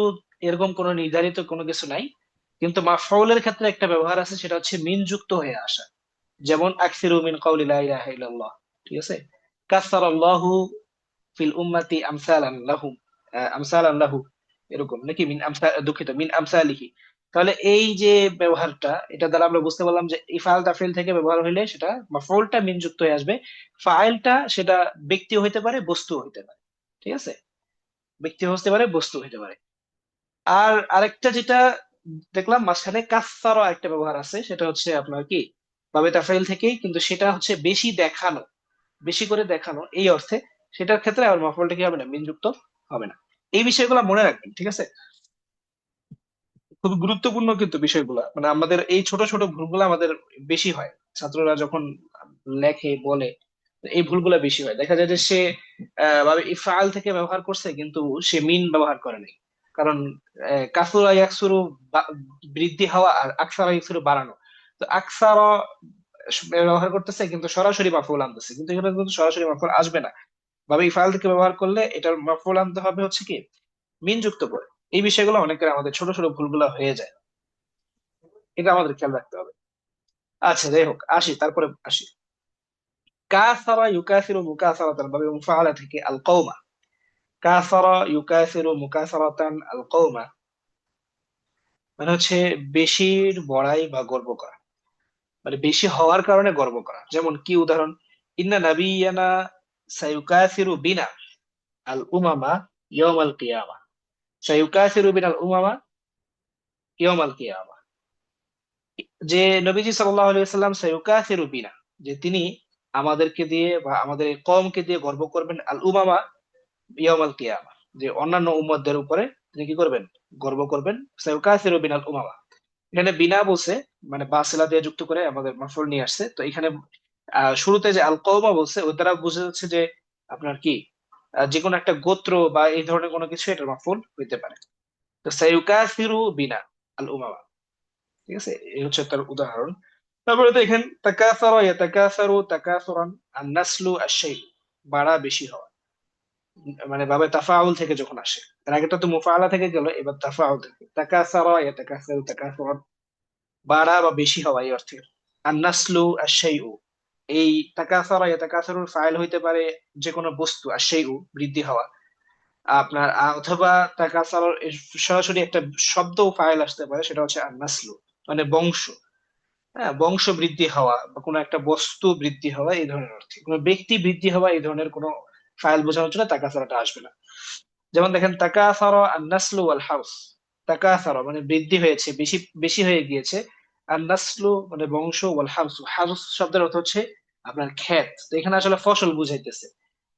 এরকম কোনো নির্ধারিত কোনো কিছু নাই। কিন্তু মাফউলের ক্ষেত্রে একটা ব্যবহার আছে, সেটা হচ্ছে মিন যুক্ত হয়ে আসা। যেমন আকসিরু মিন কাউলি লা ইলাহা ইল্লাল্লাহ। ঠিক আছে। কাসসারাল্লাহু ফিল উম্মাতি আমসালান লাহুম, আমসালান লাহু, এরকম নাকি মিন আমসা, দুঃখিত, মিন আমসালিহি। তাহলে এই যে ব্যবহারটা, এটা দ্বারা আমরা বুঝতে পারলাম যে ইফআল তাফঈল থেকে ব্যবহার হইলে সেটা মাফউলটা মিন যুক্ত হয়ে আসবে। ফাইলটা সেটা ব্যক্তি হইতে পারে, বস্তু হইতে পারে। ঠিক আছে। ব্যক্তি হতে পারে, বস্তু হইতে পারে। আর আরেকটা যেটা দেখলাম মাঝখানে, কাসসারা একটা ব্যবহার আছে, সেটা হচ্ছে আপনার কি বাবে তাফঈল থেকেই, কিন্তু সেটা হচ্ছে বেশি দেখানো, বেশি করে দেখানো এই অর্থে। সেটার ক্ষেত্রে আবার মফলটা কি হবে না, মিনযুক্ত হবে না। এই বিষয়গুলো মনে রাখবেন, ঠিক আছে? খুবই গুরুত্বপূর্ণ কিন্তু বিষয়গুলো, মানে আমাদের এই ছোট ছোট ভুলগুলো আমাদের বেশি হয় ছাত্ররা যখন লেখে বলে। এই ভুলগুলো বেশি হয়, দেখা যায় যে সে ভাবে ইফআল থেকে ব্যবহার করছে কিন্তু সে মিন ব্যবহার করে নাই। কারণ কাসুরা ইয়াকসুরু বৃদ্ধি হওয়া, আর আকসারা ইয়াকসুরু বাড়ানো। তো আকসারা ব্যবহার করতেছে কিন্তু সরাসরি মাফউল আনতেছে, কিন্তু এখানে কিন্তু সরাসরি মাফউল আসবে না। ভাবে ইফআল থেকে ব্যবহার করলে এটার মাফউল আনতে হবে হচ্ছে কি মিন যুক্ত করে। এই বিষয়গুলো অনেকের আমাদের ছোট ছোট ভুলগুলো হয়ে যায়, এটা আমাদের খেয়াল রাখতে হবে। আচ্ছা, যাই হোক, আসি, তারপরে আসি। কাসারা ইউকাসিরু মুকাসারাতান, ভাবে মুফাআলা থেকে আল কওমা। কাসারা ইউকাসিরু মুকাসারাতান আল কওমা, মানে হচ্ছে বেশির বড়াই বা গর্ব করা, মানে বেশি হওয়ার কারণে গর্ব করা। যেমন কি উদাহরণ? ইন্না নাবিয়ানা সায়ুকাসিরু বিনা আল উমামা ইয়াউমাল কিয়ামা। সায়ুকাসিরু বিনা আল উমামা ইয়াউমাল কিয়ামা। যে নবীজি সাল্লাল্লাহু আলাইহি ওয়াসাল্লাম সায়ুকাসিরু বিনা, যে তিনি আমাদেরকে দিয়ে বা আমাদের এই কওমকে দিয়ে গর্ব করবেন, আল উমামা ইয়াউমাল কিয়ামা, যে অন্যান্য উম্মতদের উপরে তিনি কি করবেন, গর্ব করবেন। সায়ুকাসিরু বিনাল উমামা, এখানে বিনা বলছে, মানে বাসিলা দিয়ে যুক্ত করে আমাদের মাফউল নিয়ে আসছে। তো এখানে শুরুতে যে আল কওমা বলছে ওই দ্বারা বোঝা যাচ্ছে যে আপনার কি যে কোনো একটা গোত্র বা এই ধরনের কোনো কিছু এটা মাফউল হইতে পারে। তো সায়ুকাসিরু বিনা আল উমামা। ঠিক আছে, এই হচ্ছে তার উদাহরণ। তারপরে তো এখানে তাকাসারা ইয়াতাকাসারু তাকাসুরান, আর নাসলু আশ-শাই, বাড়া বেশি হওয়া, মানে ভাবে তাফাউল থেকে যখন আসে। এর আগেটা তো মুফাআলা থেকে গেল, এবার তাফাউল থেকে। তাকাসারা ইয়াতাকাসারু তাকাসুরান, বাড়া বা বেশি হওয়া এই অর্থে। আর নাসলু আশ-শাইউ, এই তাকাসারা ইয়াতাকাসারুর ফাইল হইতে পারে যে কোনো বস্তু, আশ-শাইউ বৃদ্ধি হওয়া আপনার, অথবা তাকাসারার সরাসরি একটা শব্দ ফাইল আসতে পারে, সেটা হচ্ছে আর নাসলু, মানে বংশ। হ্যাঁ, বংশ বৃদ্ধি হওয়া বা কোনো একটা বস্তু বৃদ্ধি হওয়া এই ধরনের অর্থে। কোনো ব্যক্তি বৃদ্ধি হওয়া এই ধরনের কোনো ফাইল বোঝানোর জন্য তাকাসারাটা আসবে না। যেমন দেখেন তাকাসারা আন-নাসলু ওয়াল হাউস। তাকাসারা মানে বৃদ্ধি হয়েছে, বেশি বেশি হয়ে গিয়েছে। আন-নাসলু মানে বংশ, ওয়াল হাউস, হাউস শব্দের অর্থ হচ্ছে আপনার ক্ষেত। তো এখানে আসলে ফসল বুঝাইতেছে,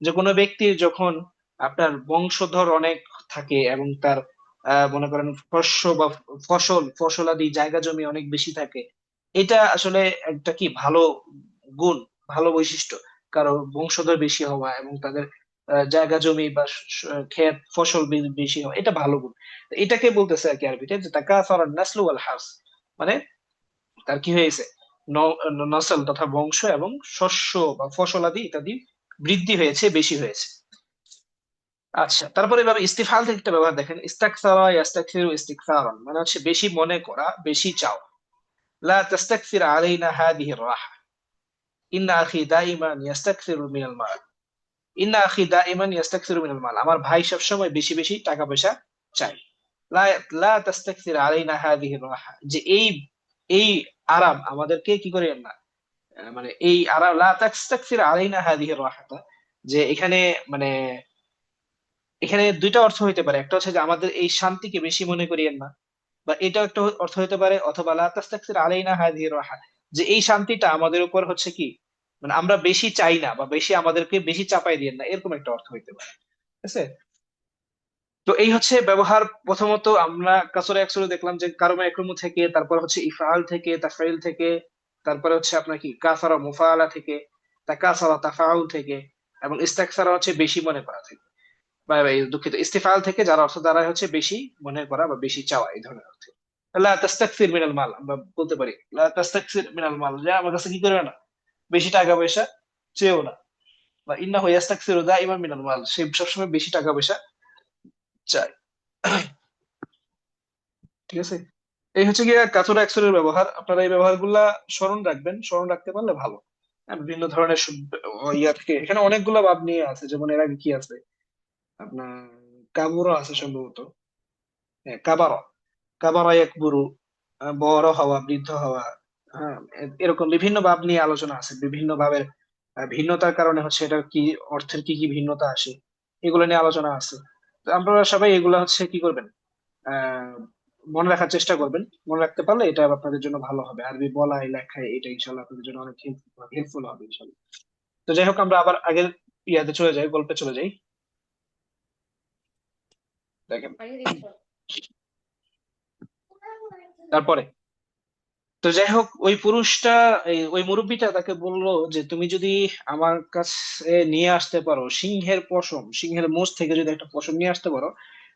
যে কোনো ব্যক্তির যখন আপনার বংশধর অনেক থাকে এবং তার মনে করেন শস্য বা ফসলাদি জায়গা জমি অনেক বেশি থাকে, এটা আসলে একটা কি ভালো গুণ, ভালো বৈশিষ্ট্য। কারো বংশধর বেশি হওয়া এবং তাদের জায়গা জমি বা ক্ষেত ফসল বেশি হয়, এটা ভালো গুণ। তো এটাকে বলতেছে আর কি আরবিতে যে তাকাসারা নাসলু ওয়াল হারস, মানে তার কি হয়েছে, নসল তথা বংশ এবং শস্য বা ফসলাদি ইত্যাদি বৃদ্ধি হয়েছে, বেশি হয়েছে। আচ্ছা, তারপরে এভাবে ইস্তিফাল থেকে একটা ব্যবহার দেখেন, ইস্তাকসারা ইয়াস্তাকসিরু ইস্তিকসারান, মানে হচ্ছে বেশি মনে করা, বেশি চাও। লা তাস্তাকসির আলাইনা হাদিহি রাহা, ইন্না আখি দাইমান ইয়াস্তাকসিরু মিনাল মাল। ইন্না আখি দাইমান ইয়াস্তাকসিরু মিনাল মাল, আমার ভাই সবসময় বেশি বেশি টাকা পয়সা চাই। লা লা তাস্তাকসির আলাইনা হাদিহি রাহা, যে এই আরাম আমাদেরকে কি করিয়েন না, মানে এই আরাম, লা তাস্তাকসির আলাইনা হাদিহি রাহাতা, যে এখানে মানে এখানে দুইটা অর্থ হইতে পারে, একটা হচ্ছে যে আমাদের এই শান্তিকে বেশি মনে করিয়েন না, বা এটাও একটা অর্থ হইতে পারে, অথবা লা তাস্তাকসির আলাইনা হাদিহি রাহা, যে এই শান্তিটা আমাদের উপর হচ্ছে কি, মানে আমরা বেশি চাই না বা বেশি আমাদেরকে বেশি চাপাই দিয়েন না, এরকম একটা অর্থ হইতে পারে। ঠিক আছে? তো এই হচ্ছে ব্যবহার। প্রথমত আমরা কাসরে একসরে দেখলাম যে কারমা একরমু থেকে, তারপর হচ্ছে ইফআল থেকে, তাফাইল থেকে, তারপরে হচ্ছে আপনার কি কাসারা মুফাআলা থেকে, তাকাসারা তাফাউল থেকে, এবং ইস্তাকসারা হচ্ছে বেশি মনে করা থেকে, দুঃখিত, ইস্তিফাল থেকে, যার অর্থ দ্বারা হচ্ছে বেশি মনে করা বা বেশি চাওয়া, এই ধরনের অর্থে। লা তাস্তাকসির মিনাল মাল, আমরা বলতে পারি লা তাস্তাকসির মিনাল মাল, যে আমার কাছে কি করবে না, বেশি টাকা পয়সা চেয়েও না। বা ইন্নাহু ইয়াস্তাকসিরু দাইমান মিনাল মাল, সে সবসময় বেশি টাকা পয়সা চায়। ঠিক আছে? এই হচ্ছে গিয়ে কাচুরা অ্যাকশনের ব্যবহার। আপনারা এই ব্যবহারগুলা স্মরণ রাখবেন, স্মরণ রাখতে পারলে ভালো। হ্যাঁ, বিভিন্ন ধরনের ইয়া থেকে এখানে অনেকগুলো ভাব নিয়ে আছে, যেমন এর আগে কি আছে আপনার, কাবুরা আছে সম্ভবত, হ্যাঁ কাবারা, কাবারা ইয়াকবুরু, বড় হওয়া, বৃদ্ধ হওয়া। হ্যাঁ, এরকম বিভিন্ন ভাব নিয়ে আলোচনা আছে, বিভিন্ন ভাবের ভিন্নতার কারণে হচ্ছে এটার কি অর্থের কি কি ভিন্নতা আসে, এগুলো নিয়ে আলোচনা আছে। তো আপনারা সবাই এগুলা হচ্ছে কি করবেন, আহ মনে রাখার চেষ্টা করবেন। মনে রাখতে পারলে এটা আপনাদের জন্য ভালো হবে, আরবি বলায় লেখায় এটা ইনশাল্লাহ আপনাদের জন্য অনেক হেল্পফুল হবে ইনশাল্লাহ। তো যাই হোক, আমরা আবার আগের ইয়াতে চলে যাই, গল্পে চলে যাই। দেখেন তারপরে, তো যাই হোক, ওই পুরুষটা, ওই মুরব্বিটা তাকে বললো যে তুমি যদি আমার কাছে নিয়ে আসতে পারো সিংহের পশম, সিংহের মোষ থেকে যদি একটা পশম নিয়ে আসতে পারো,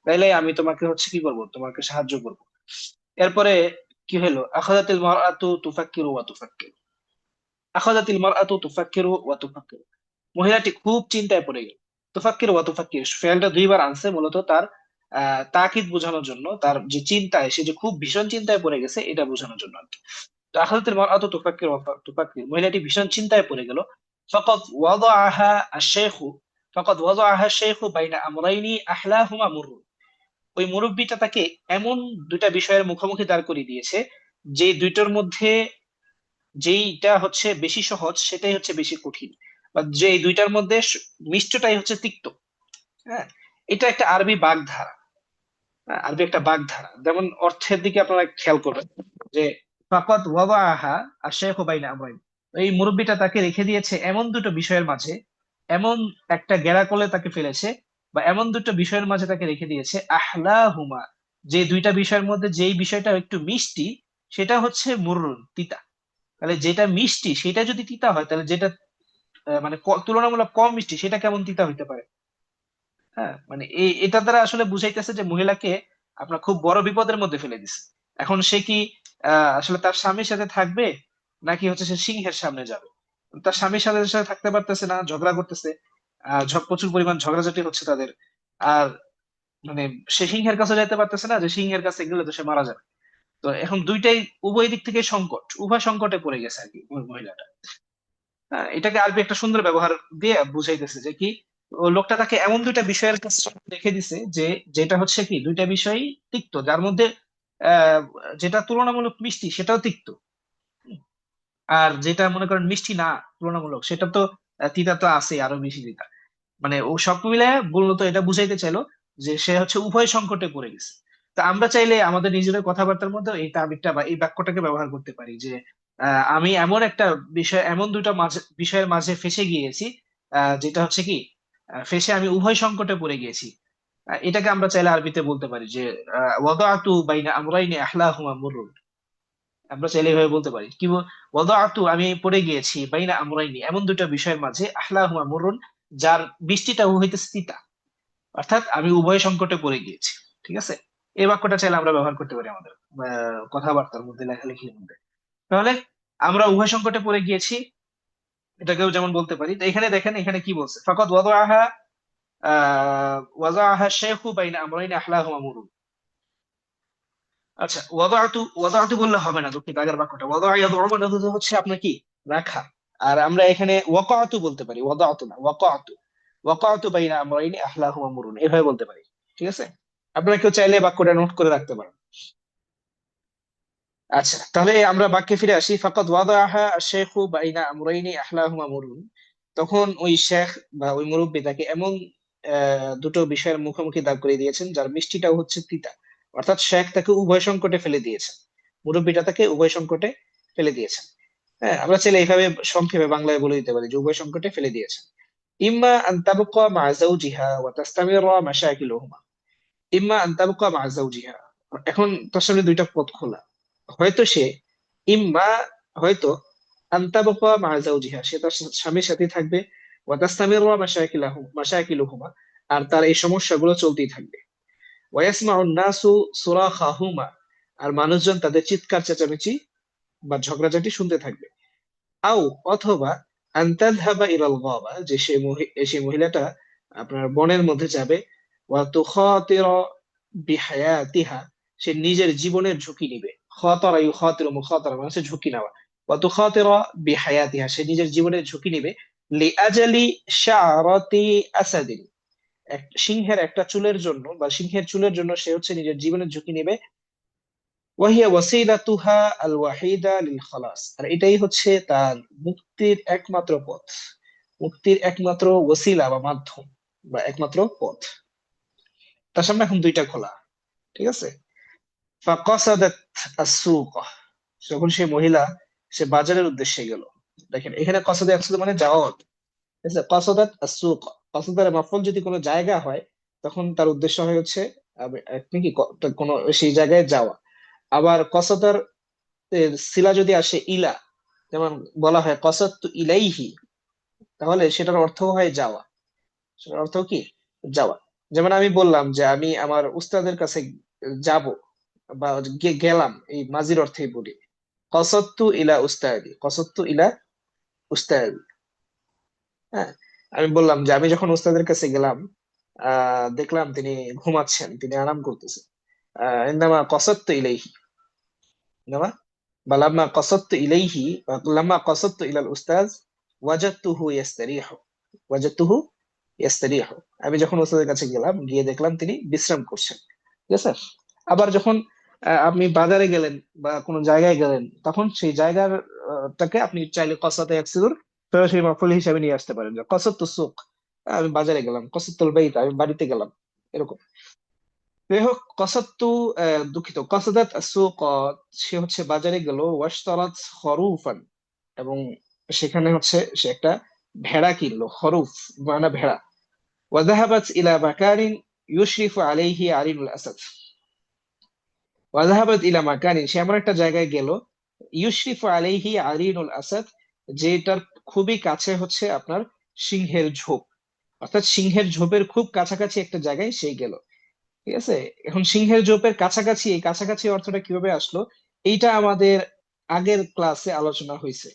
তাহলে আমি তোমাকে হচ্ছে কি করব, তোমাকে সাহায্য করব। এরপরে কি হলো, আখাযাতিল মারআতু তুফাক্কিরু ওয়া তুফাক্কিরু, আখাযাতিল মারআতু তুফাক্কিরু ওয়া তুফাক্কিরু, মহিলাটি খুব চিন্তায় পড়ে গেল। তুফাক্কিরু ওয়া তুফাক্কিরু ফেলটা দুইবার আনছে, মূলত তার তাকিদ বোঝানোর জন্য, তার যে চিন্তায়, সে যে খুব ভীষণ চিন্তায় পড়ে গেছে এটা বোঝানোর জন্য আর কি। তো আখাযাতিল মারআতু তুফাক্কিরু ওয়া তুফাক্কিরু, মহিলাটি ভীষণ চিন্তায় পড়ে গেল। ফাকাদ ওয়াদাআহা আশ-শাইখু, ফাকাদ ওয়াদাআহা আশ-শাইখু বাইনা আমরাইনি আহলাহুমা মুররু, ওই মুরব্বিটা তাকে এমন দুইটা বিষয়ের মুখোমুখি দাঁড় করিয়ে দিয়েছে, যে দুইটার মধ্যে যেইটা হচ্ছে বেশি সহজ সেটাই হচ্ছে বেশি কঠিন, বা যে এই দুইটার মধ্যে মিষ্টটাই হচ্ছে তিক্ত। হ্যাঁ, এটা একটা আরবি বাগধারা। হ্যাঁ, আরবি একটা বাগধারা, যেমন অর্থের দিকে আপনারা খেয়াল করবেন যে ফাকাদ ওয়াদাআহা আশ-শাইখু বাইনা আমরাইন, এই মুরব্বিটা তাকে রেখে দিয়েছে এমন দুটো বিষয়ের মাঝে, এমন একটা গেরাকলে তাকে ফেলেছে, বা এমন দুটো বিষয়ের মাঝে তাকে রেখে দিয়েছে, আহলাহুমা, যে দুইটা বিষয়ের মধ্যে যেই বিষয়টা একটু মিষ্টি সেটা হচ্ছে মুররুন, তিতা। তাহলে যেটা মিষ্টি সেটা যদি তিতা হয়, তাহলে যেটা মানে তুলনামূলক কম মিষ্টি সেটা কেমন তিতা হইতে পারে। হ্যাঁ, মানে এটা দ্বারা আসলে বুঝাইতেছে যে মহিলাকে আপনার খুব বড় বিপদের মধ্যে ফেলে দিছে। এখন সে কি আসলে তার স্বামীর সাথে থাকবে, নাকি হচ্ছে সে সিংহের সামনে যাবে। তার স্বামীর সাথে থাকতে পারতেছে না, ঝগড়া করতেছে, প্রচুর পরিমাণ ঝগড়াঝাটি হচ্ছে তাদের। আর মানে সে সিংহের কাছে যাইতে পারতেছে না, যে সিংহের কাছে গেলে তো সে মারা যাবে। তো এখন দুইটাই, উভয় দিক থেকে সংকট, উভয় সংকটে পড়ে গেছে আর কি মহিলাটা। হ্যাঁ, এটাকে আরবি একটা সুন্দর ব্যবহার দিয়ে বুঝাইতেছে যে কি, ও লোকটা তাকে এমন দুইটা বিষয়ের কাছে রেখে দিছে, যে যেটা হচ্ছে কি দুইটা বিষয়ই তিক্ত, যার মধ্যে আহ যেটা তুলনামূলক মিষ্টি সেটাও তিক্ত, আর যেটা মনে করেন মিষ্টি না তুলনামূলক, সেটা তো তিতা তো আছে, আরো বেশি তিতা। মানে ও সব মিলে মূলত এটা বুঝাইতে চাইলো যে সে হচ্ছে উভয় সংকটে পড়ে গেছে। তা আমরা চাইলে আমাদের নিজেদের কথাবার্তার মধ্যে এই তাবিরটা বা এই বাক্যটাকে ব্যবহার করতে পারি যে আমি এমন একটা বিষয়, এমন দুটা বিষয়ের মাঝে ফেঁসে গিয়েছি, যেটা হচ্ছে কি, ফেঁসে আমি উভয় সংকটে পড়ে গিয়েছি। এটাকে আমরা চাইলে আরবিতে বলতে পারি যে ওয়াদাআতু বাইনা আমরাইনি আহলাহুমা মুররুন, আমরা চাইলে এভাবে বলতে পারি কি, ওয়াদাআতু আমি পড়ে গিয়েছি বাইনা আমরাইনি এমন দুটো বিষয়ের মাঝে, আহলাহুমা মুররুন, যার বৃষ্টিটা হইতেছে তিতা, অর্থাৎ আমি উভয় সংকটে পড়ে গিয়েছি। ঠিক আছে, এই বাক্যটা চাইলে আমরা ব্যবহার করতে পারি আমাদের কথাবার্তার মধ্যে, লেখালেখির মধ্যে। তাহলে আমরা উভয় সংকটে পড়ে গিয়েছি, এটাকেও যেমন বলতে পারি। তো এখানে দেখেন, এখানে কি বলছে, ফাকাদ ওয়াদাআহা শাইখু বাইনা আমরাইন আহলাহুমা মুরুন। আচ্ছা, ওয়াদাআতু বললে হবে না, দুঃখিত, আগের বাক্যটা ওয়াদা ইয়াদউ মানে হচ্ছে আপনার কি, রাখা। আর আমরা এখানে ওয়াকাআতু বলতে পারি, ওয়াদাআতু না, ওয়াকাআতু। ওয়াকাআতু বাইনা আমরাইন আহলাহুমা মুরুন, এভাবে বলতে পারি। ঠিক আছে, আপনারা কেউ চাইলে বাক্যটা নোট করে রাখতে পারেন। আচ্ছা, তাহলে আমরা বাক্যে ফিরে আসি। ফাকাদ ওয়াদাআহা আশ-শাইখু বাইনা আমরাইনি আহলাহুমা মুরুন। তখন ওই শেখ বা ওই মুরব্বী তাকে এমন দুটো বিষয়ের মুখোমুখি দাঁড় করিয়ে দিয়েছেন যার মিষ্টিটাও হচ্ছে তিতা। অর্থাৎ শেখ তাকে উভয় সংকটে ফেলে দিয়েছেন, মুরব্বীটা তাকে উভয় সংকটে ফেলে দিয়েছেন। হ্যাঁ, আমরা চাইলে এইভাবে সংক্ষেপে বাংলায় বলে দিতে পারি যে উভয় সংকটে ফেলে দিয়েছেন। ইম্মা আন তাবকা মা যাওজিহা ওয়া তাস্তামিরা মাশাকিলুহুমা। ইম্মা আন তাবকা মা যাওজিহা, এখন তার সামনে দুইটা পথ খোলা। হয়তো সে, ইম্মা হয়তো, আন্তাবকা মা যাওজিহা সে তার স্বামীর সাথে থাকবে, ওয়া তাস্তামিররা মাশাকিলুহুমা আর তার এই সমস্যাগুলো চলতেই থাকবে, ওয়া ইয়াসমাউন নাসু সুরাখাহুমা আর মানুষজন তাদের চিৎকার চেঁচামেচি বা ঝগড়াঝাটি শুনতে থাকবে। আও অথবা আন তাযহাবা ইলাল গাবা যে সেই মহিলাটা আপনার বনের মধ্যে যাবে, ওয়া তুখাতিরা বিহায়াতিহা সে নিজের জীবনের ঝুঁকি নিবে। খাতারা ইউখাতিরু মুখাতারা মানে হচ্ছে ঝুঁকি নেওয়া। ওয়া তুখাতিরা বিহায়াতিহা সে নিজের জীবনের ঝুঁকি নিবে। লিআজালি শা'রাতি আসাদিন সিংহের একটা চুলের জন্য বা সিংহের চুলের জন্য সে হচ্ছে নিজের জীবনের ঝুঁকি নেবে। ওয়াহিয়া ওয়াসিলাতুহা আল ওয়াহিদা লিল খালাস আর এটাই হচ্ছে তার মুক্তির একমাত্র পথ, মুক্তির একমাত্র ওসিলা বা মাধ্যম বা একমাত্র পথ। তার সামনে এখন দুইটা খোলা। ঠিক আছে, ফাকাসাদাত আস-সুক যখন সেই মহিলা সে বাজারের উদ্দেশ্যে গেল। দেখেন এখানে কসাদে আসলে মানে যাওয়া, ঠিক আছে, কসাদাত আস-সুক, কসাদার মাফউল যদি কোনো জায়গা হয় তখন তার উদ্দেশ্য হয় হচ্ছে আপনি কি কোনো সেই জায়গায় যাওয়া। আবার কসাদার সিলা যদি আসে ইলা, যেমন বলা হয় কসাদতু ইলাইহি, তাহলে সেটার অর্থ হয় যাওয়া, সেটার অর্থ কি, যাওয়া। যেমন আমি বললাম যে আমি আমার উস্তাদের কাছে যাব বা গেলাম, এই মাজির অর্থেই বলি, কসাদতু ইলা উস্তাদি, কসাদতু ইলা উস্তাদি। হ্যাঁ, আমি বললাম যে আমি যখন উস্তাদের কাছে গেলাম, দেখলাম তিনি ঘুমাচ্ছেন, তিনি আরাম করতেছেন। ইন্নামা কসাদতু ইলাইহি, ইন্নামা বা লাম্মা কসাদতু ইলাইহি বা লাম্মা কসাদতু ইলাল উস্তাজ ওয়াজাদতুহু ইয়াস্তারিহু, ওয়াজাদতুহু ইয়াস্তারিহু আমি যখন ওস্তাদের কাছে গেলাম, গিয়ে দেখলাম তিনি বিশ্রাম করছেন। ঠিক আছে, আবার যখন আপনি বাজারে গেলেন বা কোনো জায়গায় গেলেন, তখন সেই জায়গার টাকে আপনি চাইলে কসাতে ইয়াকসিদুর সরাসরি মাফউল হিসাবে নিয়ে আসতে পারেন, যে কসাতু সুক আমি বাজারে গেলাম, কসাতুল বাইত আমি বাড়িতে গেলাম, এরকম। যাই হোক, কসাত্তু দুঃখিত, কসাদাত আসুক সে হচ্ছে বাজারে গেল, ওয়াশতারাত খরুফান এবং সেখানে হচ্ছে সে একটা ভেড়া কিনলো, খরুফ মানে ভেড়া। ওয়াজাহাবাত ইলা মাকানিন ইউশরিফু আলাইহি আলিমুল আসাদ, ওয়াজাহাবাত ইলা মাকানিন সে এমন একটা জায়গায় গেল, ইউশরিফু আলাইহি আলিনুল আসাদ যেটার খুবই কাছে হচ্ছে আপনার সিংহের ঝোপ, অর্থাৎ সিংহের ঝোপের খুব কাছাকাছি একটা জায়গায় সে গেল। ঠিক আছে, এখন সিংহের ঝোপের কাছাকাছি, এই কাছাকাছি অর্থটা কিভাবে আসলো, এইটা আমাদের আগের ক্লাসে আলোচনা হয়েছে,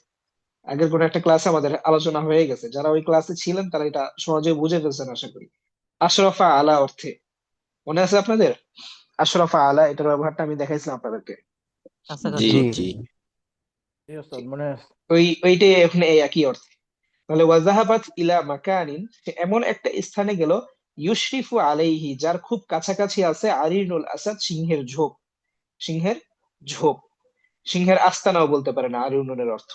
আগের কোনো একটা ক্লাসে আমাদের আলোচনা হয়ে গেছে, যারা ওই ক্লাসে ছিলেন তারা এটা সহজে বুঝে ফেলছেন আশা করি। আশরাফা আলা অর্থে মনে আছে আপনাদের? আশরাফা আলা এটার ব্যবহারটা আমি দেখাইছিলাম আপনাদেরকে। জি জি। জি জি ওস্তাদ মনে আছে। ওইটাই এখানে এই একই অর্থে। তাহলে ওয়াজাহাবাত ইলা মাকানিন সে এমন একটা স্থানে গেল, ইউশরিফু আলাইহি যার খুব কাছাকাছি আছে, আরিনুল আসাদ সিংহের ঝোপ, সিংহের ঝোপ, সিংহের আস্তানাও বলতে পারে না আরিনুলের অর্থ।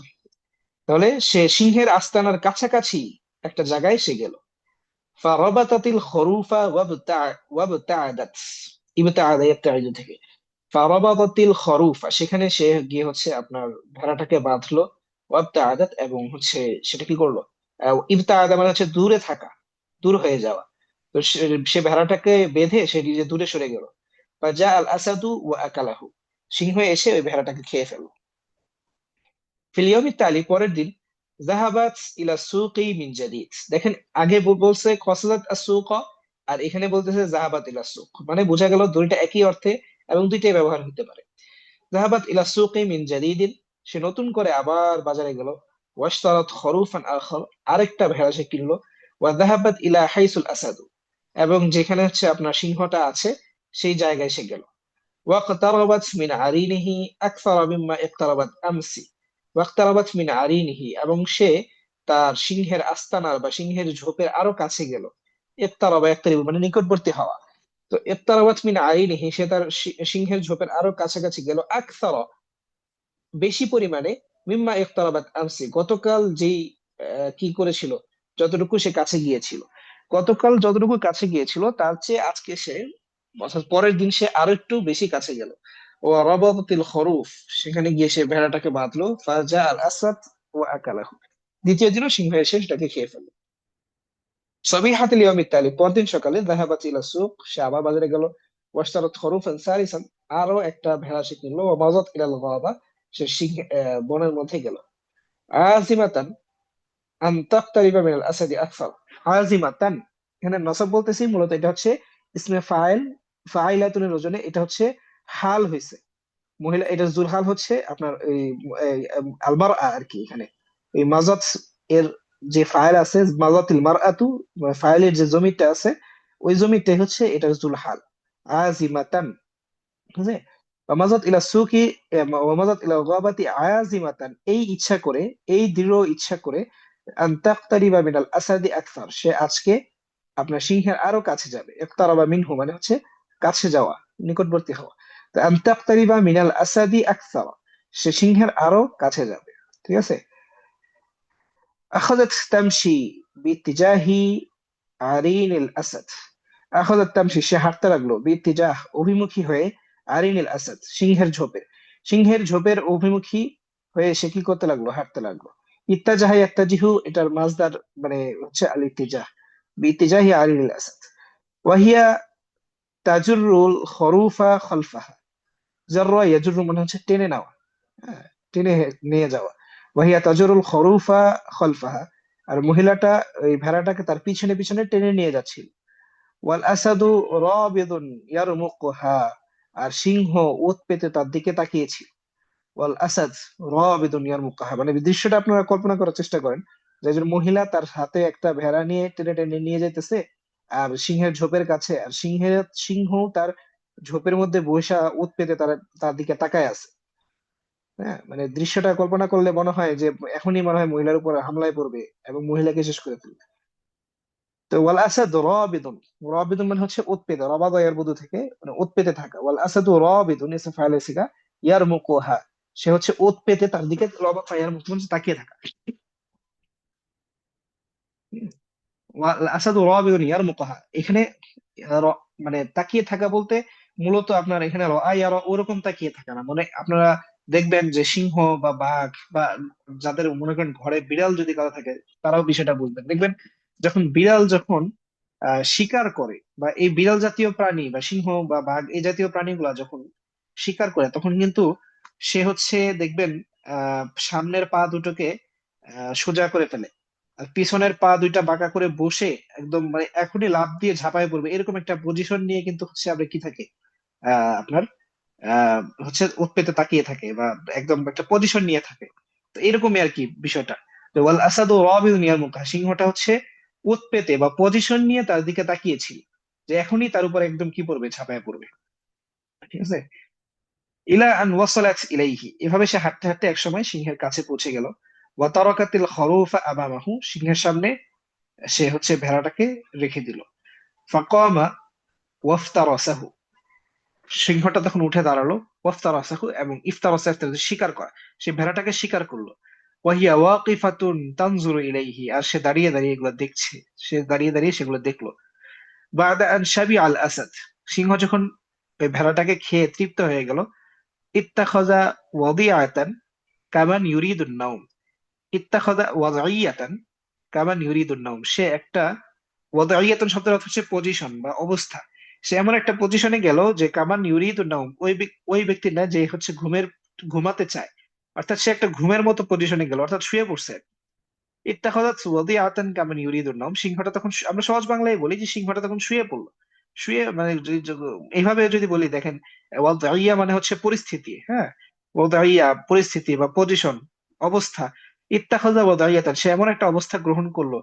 তাহলে সে সিংহের আস্তানার কাছাকাছি একটা জায়গায় সে গেল। ফারাবাতাতিল খরুফা ওয়াবতাআদাত, ইবতাআদা ইবতাইদু থেকে, ফারাবাতাতিল খরুফা সেখানে সে গিয়ে হচ্ছে আপনার ভেড়াটাকে বাঁধলো, ওয়াবতাআদাত এবং হচ্ছে সেটা কি করলো, ইবতাআদা মানে হচ্ছে দূরে থাকা, দূর হয়ে যাওয়া। তো সে ভেড়াটাকে বেঁধে সে নিজে দূরে সরে গেল। ফাজা আল আসাদু ওয়া আকালাহু সিংহ এসে ওই ভেড়াটাকে খেয়ে ফেললো। ফিল ইয়াউমিত তালি পরের দিন, যাহাবাত ইলা সুকি মিন জাদিদ। দেখেন আগে বলছে খসালাত আসুক, আর এখানে বলতেছে যাহাবাত ইলা সুক, মানে বোঝা গেল দুইটা একই অর্থে এবং দুইটাই ব্যবহার হতে পারে। যাহাবাত ইলা সুকি মিন জাদিদিন, সে নতুন করে আবার বাজারে গেল। ওয়াশতারাত খরুফান আখর, আরেকটা ভেড়া সে কিনলো। ওয়া যাহাবাত ইলা হাইসুল আসাদু, এবং যেখানে হচ্ছে আপনার সিংহটা আছে সেই জায়গায় সে গেল। ওয়াকতারাবাত মিন আরিনিহি আকসারা মিম্মা ইকতারাবাত আমসি। ওয়াকতারাবাত মিন আরিনিহি, এবং সে তার সিংহের আস্তানার বা সিংহের ঝোপের আরো কাছে গেল। ইকতারাবা ইয়াকতারিবু মানে নিকটবর্তী হওয়া। তো ইকতারাবাত মিন আরিনিহি, সে তার সিংহের ঝোপের আরো কাছাকাছি গেল। আকসারা বেশি পরিমাণে, মিম্মা ইকতারাবাত আমসি গতকাল যেই কি করেছিল, যতটুকু সে কাছে গিয়েছিল। গতকাল যতটুকু কাছে গিয়েছিল তার চেয়ে আজকে সে, অর্থাৎ পরের দিন সে আরো একটু বেশি কাছে গেল। ও রাবাতাতিল খরুফ, সেখানে গিয়ে সে ভেড়াটাকে বাঁধলো। ফাজা আল আসাদ ও আকালাহু, দ্বিতীয় দিনও সিংহ এসে সেটাকে খেয়ে ফেলল। সবিহাতুল ইয়াউমিত তালি, পরদিন সকালে যাহাবাত ইলা সুক, সে আবার বাজারে গেল। ওয়াশতারাত খরুফান সালিসান, আরো একটা ভেড়া সে কিনলো। ওয়া মাযাত ইলাল গাবা, সে সিংহ বনের মধ্যে গেল। আজিমাতান আন তাকতারিবা মিনাল আসাদি আকসার। আজিমাতান, এখানে নসব বলতেছি, মূলত এটা হচ্ছে ইসমে ফাইল, ফাইলাতুনের ওজনে এটা হচ্ছে হাল হয়েছে। মহিলা, এটা জুলহাল হচ্ছে আপনার এই আলমার আর কি। এখানে এই মাজাত এর যে ফাইল আছে, মাজাতিল মারআতু, ফাইলের যে জমিটা আছে ওই জমিটাই হচ্ছে এটা জুলহাল। আজিমাতান, ঠিক আছে। ওয়ামাজাত ইলা সুকি, ওয়ামাজাত ইলা গাবাতি আজিমাতান, এই ইচ্ছা করে, এই দৃঢ় ইচ্ছা করে। আন তাকতারিবা মিনাল আসাদি আকসার, সে আজকে আপনার সিংহের আরো কাছে যাবে। ইকতারাবা মিনহু মানে হচ্ছে কাছে যাওয়া, নিকটবর্তী হওয়া। তো আন তাকতারিবা মিনাল আসাদি আকসার, সে সিংহের আরো কাছে যাবে। ঠিক আছে। আখাযাত তামশি বিতিজাহি আরিনিল আসাদ। আখাযাত তামশি, সে হাঁটতে লাগলো। বিতিজাহ, অভিমুখী হয়ে। আরিনিল আসাদ, সিংহের ঝোপে। সিংহের ঝোপের অভিমুখী হয়ে সে কি করতে লাগলো, হাঁটতে লাগলো। ইত্তাজাহা ইয়াত্তাজিহু, এটার মাসদার মানে হচ্ছে আল ইত্তিজাহ। বিতিজাহি আরিনিল আসাদ। ওয়াহিয়া তাজুরুল খরুফা খলফাহা। জাররা ইয়াজুরু মানে হচ্ছে টেনে নেওয়া, হ্যাঁ, টেনে নিয়ে যাওয়া। ওয়াহিয়া তাজুরুল খরুফা খলফাহা, আর মহিলাটা ওই ভেড়াটাকে তার পিছনে পিছনে টেনে নিয়ে যাচ্ছিল। ওয়াল আসাদু রাবিদুন ইয়ারমুকুহা, আর সিংহ ওত পেতে তার দিকে তাকিয়েছিল। ওয়াল আসাদ রাবিদুন ইয়ারমুকুহা, মানে দৃশ্যটা আপনারা কল্পনা করার চেষ্টা করেন, যে একজন মহিলা তার হাতে একটা ভেড়া নিয়ে টেনে টেনে নিয়ে যাইতেছে আর সিংহের ঝোপের কাছে, আর সিংহ তার ঝোপের মধ্যে বসা ওত পেতে তার তার দিকে তাকায় আছে। হ্যাঁ, মানে দৃশ্যটা কল্পনা করলে মনে হয় যে এখনই মনে হয় মহিলার উপর হামলায় পড়বে এবং মহিলাকে শেষ করে ফেলবে। তো ওয়াল আসাদ রাবিদুন, রাবিদুন মানে হচ্ছে উৎপেতে, রবাদা ইয়ারবুদু থেকে মানে উৎপেতে থাকা। ওয়াল আসাদু রাবিদুন ইসম ফাইল সিগা, ইয়ারমুকুহা, সে হচ্ছে উৎপেতে তার দিকে, রবা ইয়ারমুকু মানে তাকিয়ে থাকা। ওয়াল আসাদু রাবিদুন ইয়ারমুকুহা, এখানে মানে তাকিয়ে থাকা বলতে মূলত আপনার এখানে ইয়ারা ওরকম তাকিয়ে থাকা না, মানে আপনারা দেখবেন যে সিংহ বা বাঘ বা যাদের মনে করেন ঘরে বিড়াল যদি কারো থাকে, তারাও বিষয়টা বুঝবেন। দেখবেন যখন বিড়াল যখন শিকার করে, বা এই বিড়াল জাতীয় প্রাণী বা সিংহ বা বাঘ এই জাতীয় প্রাণীগুলা যখন শিকার করে, তখন কিন্তু সে হচ্ছে দেখবেন সামনের পা দুটোকে সোজা করে ফেলে, আর পিছনের পা দুইটা বাঁকা করে বসে একদম মানে এখনই লাফ দিয়ে ঝাঁপায় পড়বে এরকম একটা পজিশন নিয়ে কিন্তু হচ্ছে আমরা কি থাকে, আপনার হচ্ছে উৎপেতে তাকিয়ে থাকে বা একদম একটা পজিশন নিয়ে থাকে। তো এরকমই আর কি বিষয়টা। তো ওয়াল আসাদু রাবিউন ইয়ারমুকা, সিংহটা হচ্ছে উৎপেতে বা পজিশন নিয়ে তার দিকে তাকিয়েছিল, যে এখনই তার উপর একদম কি পড়বে, ঝাঁপায় পড়বে। ঠিক আছে। ইলা আন ওয়াসালাত ইলাইহি, এভাবে সে হাঁটতে হাঁটতে একসময় সিংহের কাছে পৌঁছে গেল। ওয়া তারাকাতিল খরুফা আমামাহু, সিংহের সামনে সে হচ্ছে ভেড়াটাকে রেখে দিল। ফাকামা ওয়াফতারাসাহু, সিংহটা তখন উঠে দাঁড়ালো। ওয়াফতারাসাহু, এবং ইফতারাসা শিকার করা, সে ভেড়াটাকে শিকার করলো। ওয়াহিয়া ওয়াকিফাতুন তানজুরু ইলাইহি, আর সে দাঁড়িয়ে দাঁড়িয়ে এগুলো দেখছে, সে দাঁড়িয়ে দাঁড়িয়ে সেগুলো দেখলো। বাদা আন শাবি আল আসাদ, সিংহ যখন ওই ভেড়াটাকে খেয়ে তৃপ্ত হয়ে গেল। ইত্তাখাযা ওয়াদিআতান কামান ইউরিদুন নাওম। ইত্তাখাযা ওয়াদিআতান কামান ইউরিদুন নাওম, সে একটা, ওয়াদিআতান শব্দের অর্থ হচ্ছে পজিশন বা অবস্থা। সে এমন একটা পজিশনে গেল যে কামান ইউরিদুন নাওম, ওই ব্যক্তি না যে হচ্ছে ঘুমাতে চায়, অর্থাৎ সে একটা ঘুমের মতো পজিশনে গেল, অর্থাৎ শুয়ে পড়ছে। ইত্তাখাযাত ওয়াদিআতান কামান ইউরিদুন নাওম, সিংহটা তখন আমরা সহজ বাংলায় বলি যে সিংহটা তখন শুয়ে পড়লো। শুয়ে মানে এইভাবে যদি বলি দেখেন, ওয়াদিয়া মানে হচ্ছে পরিস্থিতি, হ্যাঁ, ওয়াদিয়া পরিস্থিতি বা পজিশন, অবস্থা। ইত্তাখাযা ওয়াদিআতান, সে এমন একটা অবস্থা গ্রহণ করলো,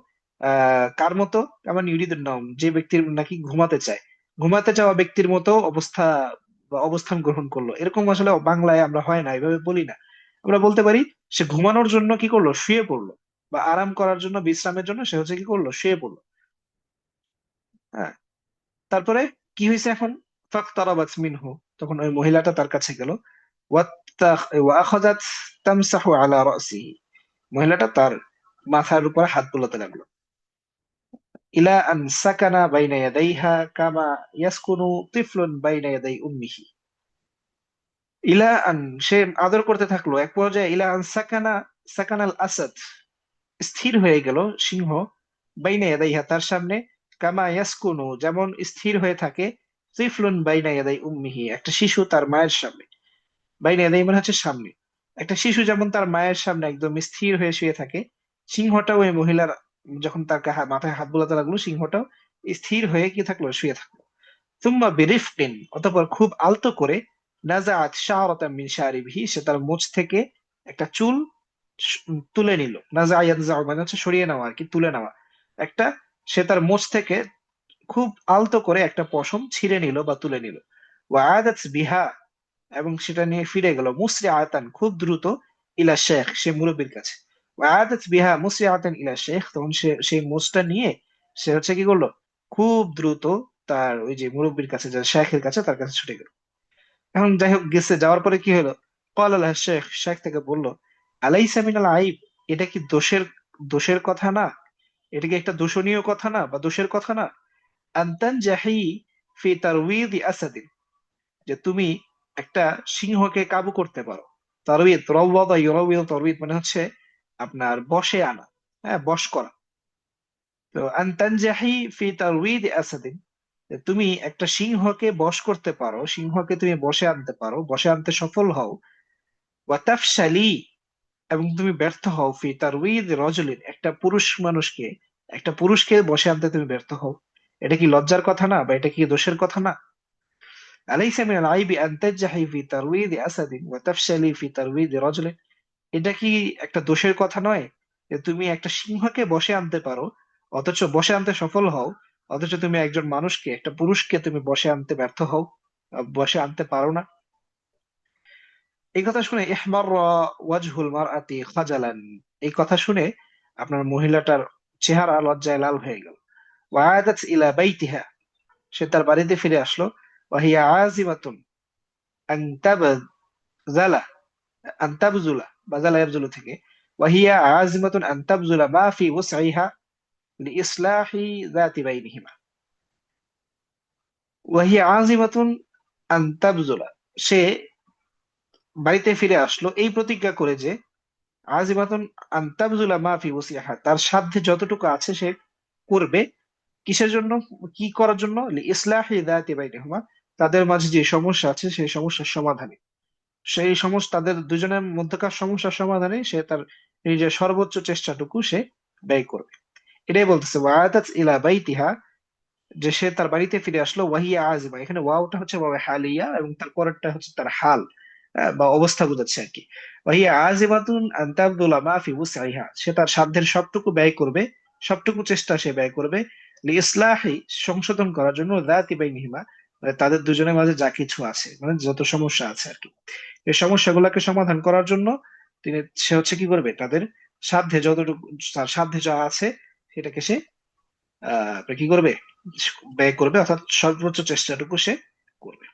কার মতো? কামান ইউরিদুন নাওম, যে ব্যক্তির নাকি ঘুমাতে চায়, ঘুমাতে চাওয়া ব্যক্তির মতো অবস্থা বা অবস্থান গ্রহণ করলো। এরকম আসলে বাংলায় আমরা হয় না, এভাবে বলি না। আমরা বলতে পারি সে ঘুমানোর জন্য কি করলো, শুয়ে পড়লো, বা আরাম করার জন্য, বিশ্রামের জন্য সে হচ্ছে কি করলো, শুয়ে পড়লো। হ্যাঁ, তারপরে কি হয়েছে এখন? ফাকতারাবাত মিনহু, তখন ওই মহিলাটা তার কাছে গেল। ওয়া আখাযাত তামসাহু আলা রাসিহি, মহিলাটা তার মাথার উপর হাত বুলাতে লাগলো। ইলা আন সাকানা বাইনা ইয়াদাইহা কামা ইয়াসকুনু তিফলুন বাইনা ইয়াদাই উম্মিহি। ইলা আন, সে আদর করতে থাকলো, এক পর্যায়ে ইলা আন সাকানা, সাকানাল আসাদ, স্থির হয়ে গেল সিংহ, বাইনা ইয়াদাইহা, তার সামনে, কামা ইয়াসকুনু, যেমন স্থির হয়ে থাকে, তিফলুন বাইনা ইয়াদাই উম্মিহি, একটা শিশু তার মায়ের সামনে। বাইনা ইয়াদাই মানে হচ্ছে সামনে, একটা শিশু যেমন তার মায়ের সামনে একদম স্থির হয়ে শুয়ে থাকে, সিংহটাও ওই মহিলার যখন তার মাথায় হাত বোলাতে লাগলো, সিংহটাও স্থির হয়ে কি থাকলো, শুয়ে থাকলো। সুম্মা বিরিফকিন, অতঃপর খুব আলতো করে, নাযাআত শা'রাতাম মিন শারিবিহি, সে তার মুছ থেকে একটা চুল তুলে নিল। নাযা ইয়ানজাউ মানে হচ্ছে সরিয়ে নেওয়া আর কি, তুলে নেওয়া একটা, সে তার মুছ থেকে খুব আলতো করে একটা পশম ছিঁড়ে নিল বা তুলে নিল। ওয়া আদাত বিহা, এবং সেটা নিয়ে ফিরে গেল, মুসরিআতান, খুব দ্রুত, ইলা শেখ, সে মুরব্বির কাছে। ওয়া আদাত বিহা মুসরিআতান ইলা শেখ, তখন সে সেই মোষটা নিয়ে সে হচ্ছে কি করলো, খুব দ্রুত তার ওই যে মুরব্বির কাছে, যে শেখের কাছে, তার কাছে ছুটে গেল। এখন যাই হোক, গেছে, যাওয়ার পরে কি হলো? ক্বালা লাহা শেখ, শেখ থেকে বলল, আলাইসা মিনাল আইব, এটা কি দোষের, দোষের কথা না? এটা কি একটা দূষণীয় কথা না বা দোষের কথা না? আনতান জাহি ফি তারউইদি আসাদিন, যে তুমি একটা সিংহকে কাবু করতে পারো। তারউইদ, রাওয়াদা ইউরাউইদ, তারউইদ মানে হচ্ছে আপনার বশে আনা, হ্যাঁ, বশ করা। তো আনতান জাহি ফি তারউইদি আসাদিন, যে তুমি একটা সিংহকে বশ করতে পারো, সিংহকে তুমি বশে আনতে পারো, বশে আনতে সফল হও। ওয়া তাফশালি, এবং তুমি ব্যর্থ হও, ফি তারউইদ রজুলিন, একটা পুরুষ মানুষকে, একটা পুরুষকে বশে আনতে তুমি ব্যর্থ হও। এটা কি লজ্জার কথা না বা এটা কি দোষের কথা না? আলাইসা মিনাল আইবি আন তাজহাই ফি তারউইদ আসাদিন ওয়া তাফশালি ফি তারউইদ রাজুলিন, এটা কি একটা দোষের কথা নয় যে তুমি একটা সিংহকে বশে আনতে পারো, অথচ বশে আনতে সফল হও, অথচ তুমি একজন মানুষকে, একটা পুরুষকে তুমি বশে আনতে ব্যর্থ হও, বশে আনতে পারো না? এই কথা শুনে ইহমাররা ওয়াজহুল মারআতি খাজালান, এই কথা শুনে আপনার মহিলাটার চেহারা লজ্জায় লাল হয়ে গেল। ওয়াআদাত ইলা বাইতিহা, সে তার বাড়িতে ফিরে আসলো। ওয়াহিয়া আজিমাতুন আন তাবযালা, আন তাবযুলা, বাযালা ইয়াবযুলু থেকে, ওয়াহিয়া আজিমাতুন আন তাবযুলা মা ফি উসইহা লিইসলাহি যাতি বাইনিহিমা। ওয়াহিয়া আজিমাতুন আন তাবযুলা, সে বাড়িতে ফিরে আসলো এই প্রতিজ্ঞা করে যে, আজিমাতুন আন তাবযুলা মা ফি উসিহা, তার সাধ্যে যতটুকু আছে সে করবে। কিসের জন্য, কি করার জন্য? ইসলাহি যাতি বাইনিহুমা, তাদের মাঝে যে সমস্যা আছে সেই সমস্যার সমাধানে, সেই সমস্যা, তাদের দুজনের মধ্যকার সমস্যার সমাধানে সে তার নিজের সর্বোচ্চ চেষ্টাটুকু সে ব্যয় করবে। এটাই বলতেছে ওয়াআতাত ইলা বাইতিহা, যে সে তার বাড়িতে ফিরে আসলো। ওয়াহিয়া আজিমা, এখানে ওয়াওটা হচ্ছে ওয়াও হালিয়া এবং তার পরেরটা হচ্ছে তার হাল, বা অবস্থা বোঝাচ্ছে আর কি। ওয়াহিয়া আজিমাতুন আন তাবদুলা মা ফি উসইহা, সে তার সাধ্যের সবটুকু ব্যয় করবে, সবটুকু চেষ্টা সে ব্যয় করবে, লিইসলাহি, সংশোধন করার জন্য, যাতি বাইনিহিমা, মানে তাদের দুজনের মাঝে যা কিছু আছে, মানে যত সমস্যা আছে আর কি, এই সমস্যাগুলোকে সমাধান করার জন্য তিনি, সে হচ্ছে কি করবে, তাদের সাধ্যে যতটুকু, তার সাধ্যে যা আছে সেটাকে সে আপনার কি করবে, ব্যয় করবে, অর্থাৎ সর্বোচ্চ চেষ্টাটুকু সে করবে।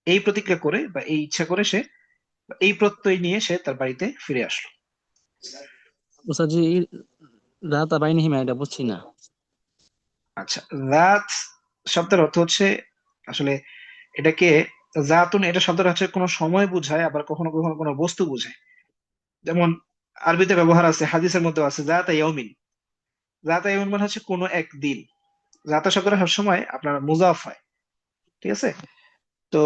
এই প্রতিজ্ঞা করে বা এই ইচ্ছা করে সে, এই প্রত্যয় নিয়ে সে তার বাড়িতে ফিরে আসলো। ওস্তাদজি, রাতা বাইনিহিমা এটা বুঝছি না। আচ্ছা, রাত শব্দের অর্থ হচ্ছে আসলে এটাকে, জাতুন, এটা শব্দটা হচ্ছে কোনো সময় বোঝায়, আবার কখনো কখনো কোনো বস্তু বোঝায়। যেমন আরবিতে ব্যবহার আছে, হাদিসের মধ্যে আছে জাতা ইয়াউমিন। জাতা ইয়াউমিন মানে হচ্ছে কোনো এক দিন। জাতা শব্দটা সবসময় আপনার মুজাফ হয়, ঠিক আছে? তো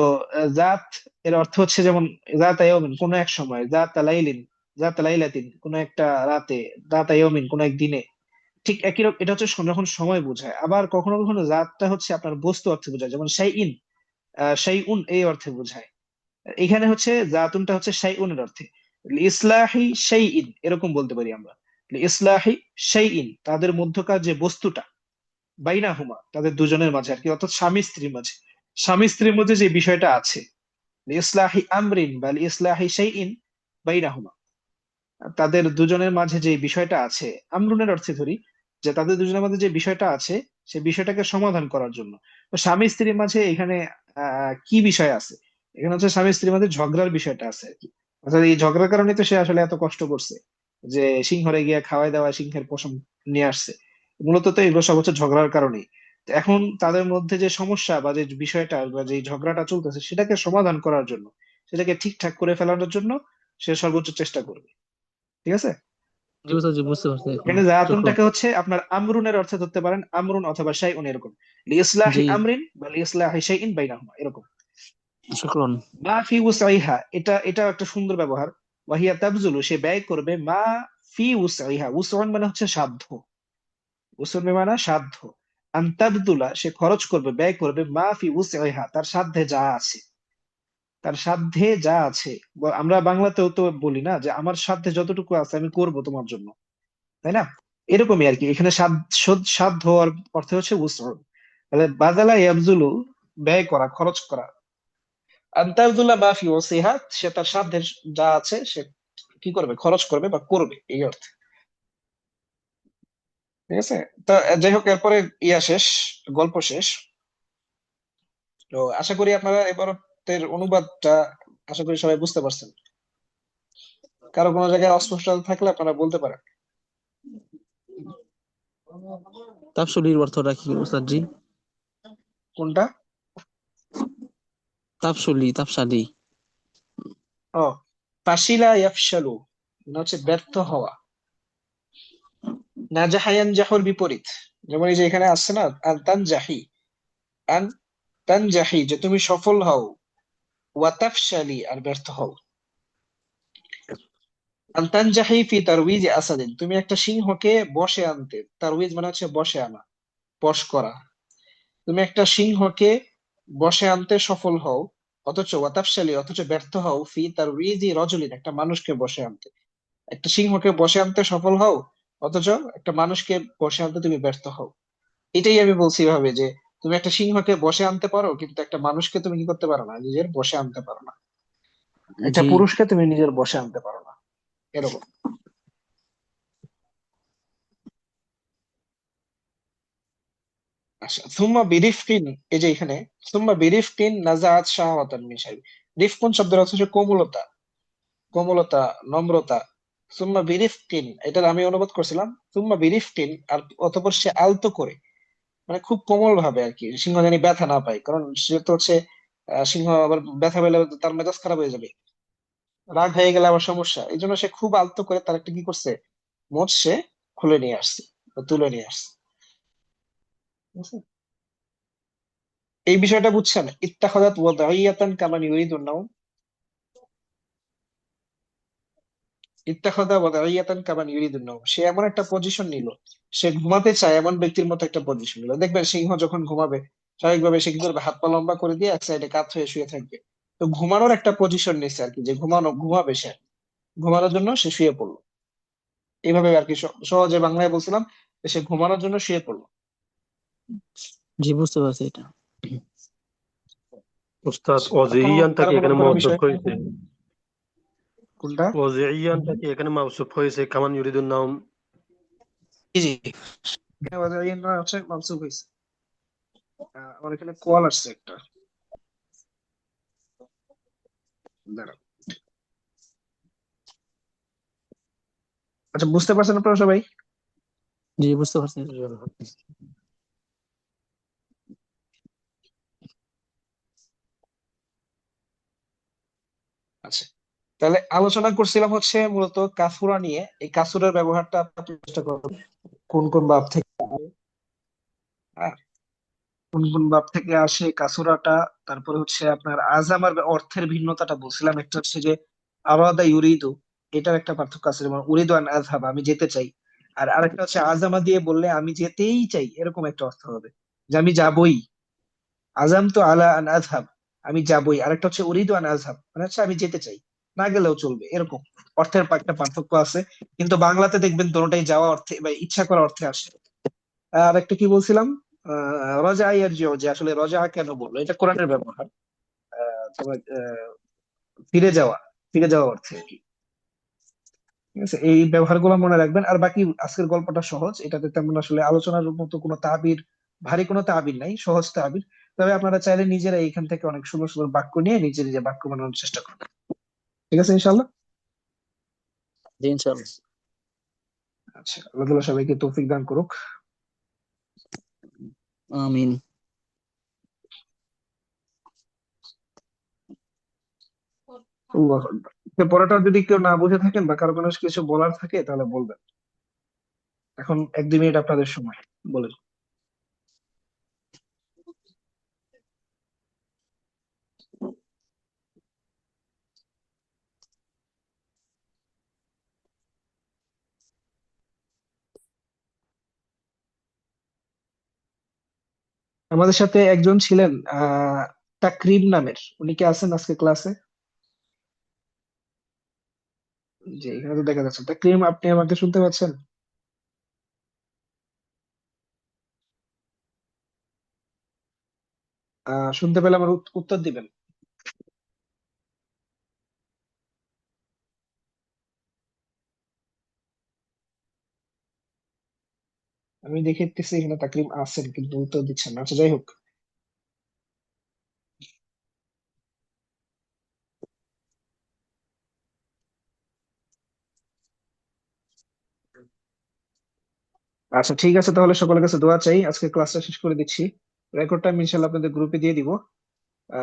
জাত এর অর্থ হচ্ছে যেমন জাত ইয়াউমিন, কোনো এক সময়, জাত লাইলিন, জাত লাইলাতিন, কোন একটা রাতে, দাতা ইয়াউমিন, কোন এক দিনে। ঠিক একই রকম এটা হচ্ছে যখন সময় বোঝায়। আবার কখনো কখনো জাতটা হচ্ছে আপনার বস্তু অর্থে বোঝায়, যেমন শাইইন, শাইউন এই অর্থে বোঝায়। এখানে হচ্ছে জাতুনটা হচ্ছে শাইউনের অর্থে। ইসলাহি শাইইন এরকম বলতে পারি আমরা। ইসলাহি শাইইন তাদের মধ্যকার যে বস্তুটা, বাইনাহুমা তাদের দুজনের মাঝে আর কি, অর্থাৎ স্বামী স্ত্রীর মাঝে, স্বামী স্ত্রীর মধ্যে যে বিষয়টা আছে, ইসলাহি আমরিন বা ইসলাহি শাইইন বাইনাহুমা, তাদের দুজনের মাঝে যে বিষয়টা আছে, আমরুনের অর্থে ধরি যে তাদের দুজনের মাঝে যে বিষয়টা আছে সেই বিষয়টাকে সমাধান করার জন্য। তো স্বামী স্ত্রীর মাঝে এখানে কি বিষয় আছে? এখানে হচ্ছে স্বামী স্ত্রীর মাঝে ঝগড়ার বিষয়টা আছে আর কি। অর্থাৎ এই ঝগড়ার কারণে তো সে আসলে এত কষ্ট করছে, যে সিংহরে গিয়ে খাওয়াই দাওয়া সিংহের পশম নিয়ে আসছে। মূলত তো এগুলো সব হচ্ছে ঝগড়ার কারণেই। তো এখন তাদের মধ্যে যে সমস্যা বা যে বিষয়টা বা যে ঝগড়াটা চলতেছে সেটাকে সমাধান করার জন্য, সেটাকে ঠিকঠাক করে ফেলানোর জন্য সে সর্বোচ্চ চেষ্টা করবে। ঠিক আছে। জি ওস্তাদ, জি বুঝতে পারছি এখন। এখানে শুক্রন। জাতুনটাকে হচ্ছে আপনার আমরুনের অর্থে ধরতে পারেন, আমরুন অথবা শাইউন এরকম। লিইসলাহি জি, আমরিন বা লিইসলাহি শাইইন বাইনাহুমা এরকম। শুক্রন। মা ফি উসাইহা, এটা একটা সুন্দর ব্যবহার। ওয়াহিয়া তাবজুলু, সে ব্যয় করবে, মা ফি উসাইহা, উসউন মানে হচ্ছে সাধ্য, উসউন মানে সাধ্য। আন তাবদুলা, সে খরচ করবে, ব্যয় করবে, মা ফি উসাইহা তার সাধ্যে যা আছে, তার সাধ্যে যা আছে। আমরা বাংলাতেও তো বলি না যে আমার সাধ্যে যতটুকু আছে আমি করব তোমার জন্য, তাই না? এরকমই আর কি, এখানে সাধ্য হওয়ার অর্থ হচ্ছে উসর। তাহলে বাজালা ইয়াবজুলু, ব্যয় করা, খরচ করা। আন্তাবজুল্লাহ মাফি ওসিহা, সে তার সাধ্যের যা আছে সে কি করবে, খরচ করবে বা করবে, এই অর্থে। ঠিক আছে। তো যাই হোক, এরপরে শেষ, গল্প শেষ। তো আশা করি আপনারা এবারের অনুবাদটা আশা করি সবাই বুঝতে পারছেন। কারো কোনো জায়গায় অস্পষ্টতা থাকলে আপনারা বলতে পারেন। তাপসলির অর্থটা কি ওস্তাদ জি? কোনটা? তাপসালি। ও, ফাশিলা ইয়াফশালু মানে হচ্ছে ব্যর্থ হওয়া। নাজাহা ইয়ানজাহুর বিপরীত। যেমন এই যে এখানে আসছে না, আন তানজাহি, আন তানজাহি যে তুমি সফল হও, ওয়া তাফশালি আর ব্যর্থ হও। আন তানজাহি ফি তারউইজ আসাদিন, তুমি একটা সিংহকে বশে আনতে, তারউইজ মানে হচ্ছে বশে আনা, বশ করা। তুমি একটা সিংহকে বশে আনতে সফল হও, অথচ ওয়াতাফশালী অথচ ব্যর্থ হও, ফি তারউইজি রজুলিন একটা মানুষকে বশে আনতে। একটা সিংহকে বশে আনতে সফল হও, অথচ একটা মানুষকে বশে আনতে তুমি ব্যর্থ হও। এটাই আমি বলছি ভাবে যে তুমি একটা সিংহকে বশে আনতে পারো, কিন্তু একটা মানুষকে তুমি কি করতে পারো না, নিজের বশে আনতে পারো না। একটা জি, পুরুষকে তুমি নিজের বশে আনতে পারো না, এরকম। আচ্ছা, সুম্মা বিরিফকিন, এই যে এখানে সুম্মা বিরিফকিন নাজাআত শাহওয়াতান মিন শাইব। রিফকুন শব্দের অর্থ হচ্ছে কোমলতা, কোমলতা, নম্রতা। সুম্মা বিরিফকিন, এটা আমি অনুবাদ করছিলাম, সুম্মা বিরিফকিন আর অতঃপর সে আলতো করে, মানে খুব কোমল ভাবে আর কি, সিংহ জানি ব্যথা না পায়, কারণ সে তো হচ্ছে সিংহ আবার ব্যথা পেলে তার মেজাজ খারাপ হয়ে যাবে, রাগ হয়ে গেলে আবার সমস্যা। এই জন্য সে খুব আলতো করে তার একটা কি করছে, মোচ সে খুলে নিয়ে আসছে বা তুলে নিয়ে আসছে। ঠিক আছে? এই বিষয়টা বুঝছেন? ইত্তাখাযাত ওয়াদাইয়াতান কামান ইউরিদুন নাওম, ইত্তাখাযা ওয়াদাইয়াতান কামান ইউরিদুন নাওম, সে এমন একটা পজিশন নিল, সে ঘুমাতে চায় এমন ব্যক্তির মতো একটা পজিশন নিল। দেখবেন সিংহ যখন ঘুমাবে স্বাভাবিকভাবে সে কি করবে, হাত পা লম্বা করে দিয়ে এক সাইডে কাত হয়ে শুয়ে থাকবে। তো ঘুমানোর একটা পজিশন নিচ্ছে আর কি, যে ঘুমাবে সে, ঘুমানোর জন্য সে শুয়ে পড়লো। এইভাবে আর কি সহজে বাংলায় বলছিলাম যে সে ঘুমানোর জন্য শুয়ে পড়লো। জি বুঝতে পারছি এটা। উস্তাদ কারো ওয়াজিয়ানটা কারো কি কোনো এখানে কোনো মাউসুফ বিষয়, হয়েছে? কোনটা? ওয়াজিয়ানটা কি এখানে মাউসুফ হয়েছে কামান ইউরিদুন নাম? জি জি, হচ্ছে মানসুখ হয়েছে। আমার এখানে কল আসছে একটা, দাঁড়াও। আচ্ছা, বুঝতে পারছেন আপনারা সবাই? জি বুঝতে পারছি। আচ্ছা, তাহলে আলোচনা করছিলাম হচ্ছে মূলত কাসুরা নিয়ে। এই কাসুরার ব্যবহারটা আপনার চেষ্টা করবেন, কোন কোন বাব থেকে আসে, হ্যাঁ, কোন কোন বাব থেকে আসে কাসুরাটা। তারপরে হচ্ছে আপনার আজামার অর্থের ভিন্নতাটা বলছিলাম, একটা হচ্ছে যে আরাদা ইউরিদু, এটার একটা পার্থক্য আছে, যেমন উরিদু আন আযহাব, আমি যেতে চাই। আর আরেকটা হচ্ছে আজামা দিয়ে বললে আমি যেতেই চাই, এরকম একটা অর্থ হবে, যে আমি যাবই। আজাম তো আলা আন আযহাব, আমি যাবই। আরেকটা হচ্ছে উরিদু আন আযহাব, মানে হচ্ছে আমি যেতে চাই, না গেলেও চলবে, এরকম অর্থের একটা পার্থক্য আছে। কিন্তু বাংলাতে দেখবেন দোনোটাই যাওয়া অর্থে বা ইচ্ছা করা অর্থে আসে। আর একটা কি বলছিলাম, রজা ইয়ারজিউ, যে আসলে রজা কেন বললো, এটা কোরআনের ব্যবহার। তোমার ফিরে যাওয়া, ফিরে যাওয়া অর্থে আর কি। ঠিক আছে, এই ব্যবহারগুলো মনে রাখবেন। আর বাকি আজকের গল্পটা সহজ, এটাতে তেমন আসলে আলোচনার মতো কোনো তাবির, ভারী কোনো তাবির নাই, সহজ তাবির। তবে আপনারা চাইলে নিজেরা এইখান থেকে অনেক সুন্দর সুন্দর বাক্য নিয়ে নিজে নিজে বাক্য বানানোর চেষ্টা করবেন। ঠিক আছে ইনশাল্লাহ। জি ইনশাআল্লাহ। আচ্ছা, আল্লাহ তাআলা সবাইকে তৌফিক দান করুক। আমিন। আল্লাহু আকবার। তো পড়াটা যদি কেউ না বুঝে থাকেন বা কারো কোনো কিছু বলার থাকে তাহলে বলবেন। এখন 1-2 মিনিট আপনাদের সময়, বলেন। আমাদের সাথে একজন ছিলেন তাকরিম নামের, উনি কি আছেন আজকে ক্লাসে? যে এখানে তো দেখা যাচ্ছে তাকরিম, আপনি আমাকে শুনতে পাচ্ছেন? শুনতে পেলে আমার উত্তর দিবেন। আমি দেখতেছি এখানে তাকরিম আছেন কিন্তু উত্তর দিচ্ছেন না। আচ্ছা, যাই হোক। আচ্ছা ঠিক আছে, তাহলে সকলের কাছে দোয়া চাই, আজকে ক্লাসটা শেষ করে দিচ্ছি। রেকর্ডটা আমি ইনশাল্লাহ আপনাদের গ্রুপে দিয়ে দিব,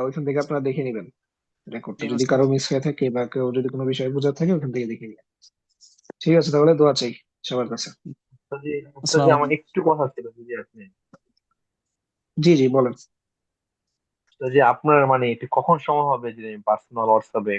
ওইখান থেকে আপনারা দেখে নেবেন রেকর্ডটা, জি যদি ওস্তাদ। কারো মিস হয়ে থাকে বা কেউ যদি কোনো বিষয় বোঝার থাকে ওখান থেকে দেখে নেবেন। ঠিক আছে, তাহলে দোয়া চাই সবার কাছে। উস্তাদি উস্তাদি আসসালামু আমার আলাইকুম। একটু কথা ছিল যদি আপনি, জি জি, বলেন। উস্তাদি আপনার মানে এটা কখন সময় হবে যে পার্সোনাল হোয়াটসঅ্যাপে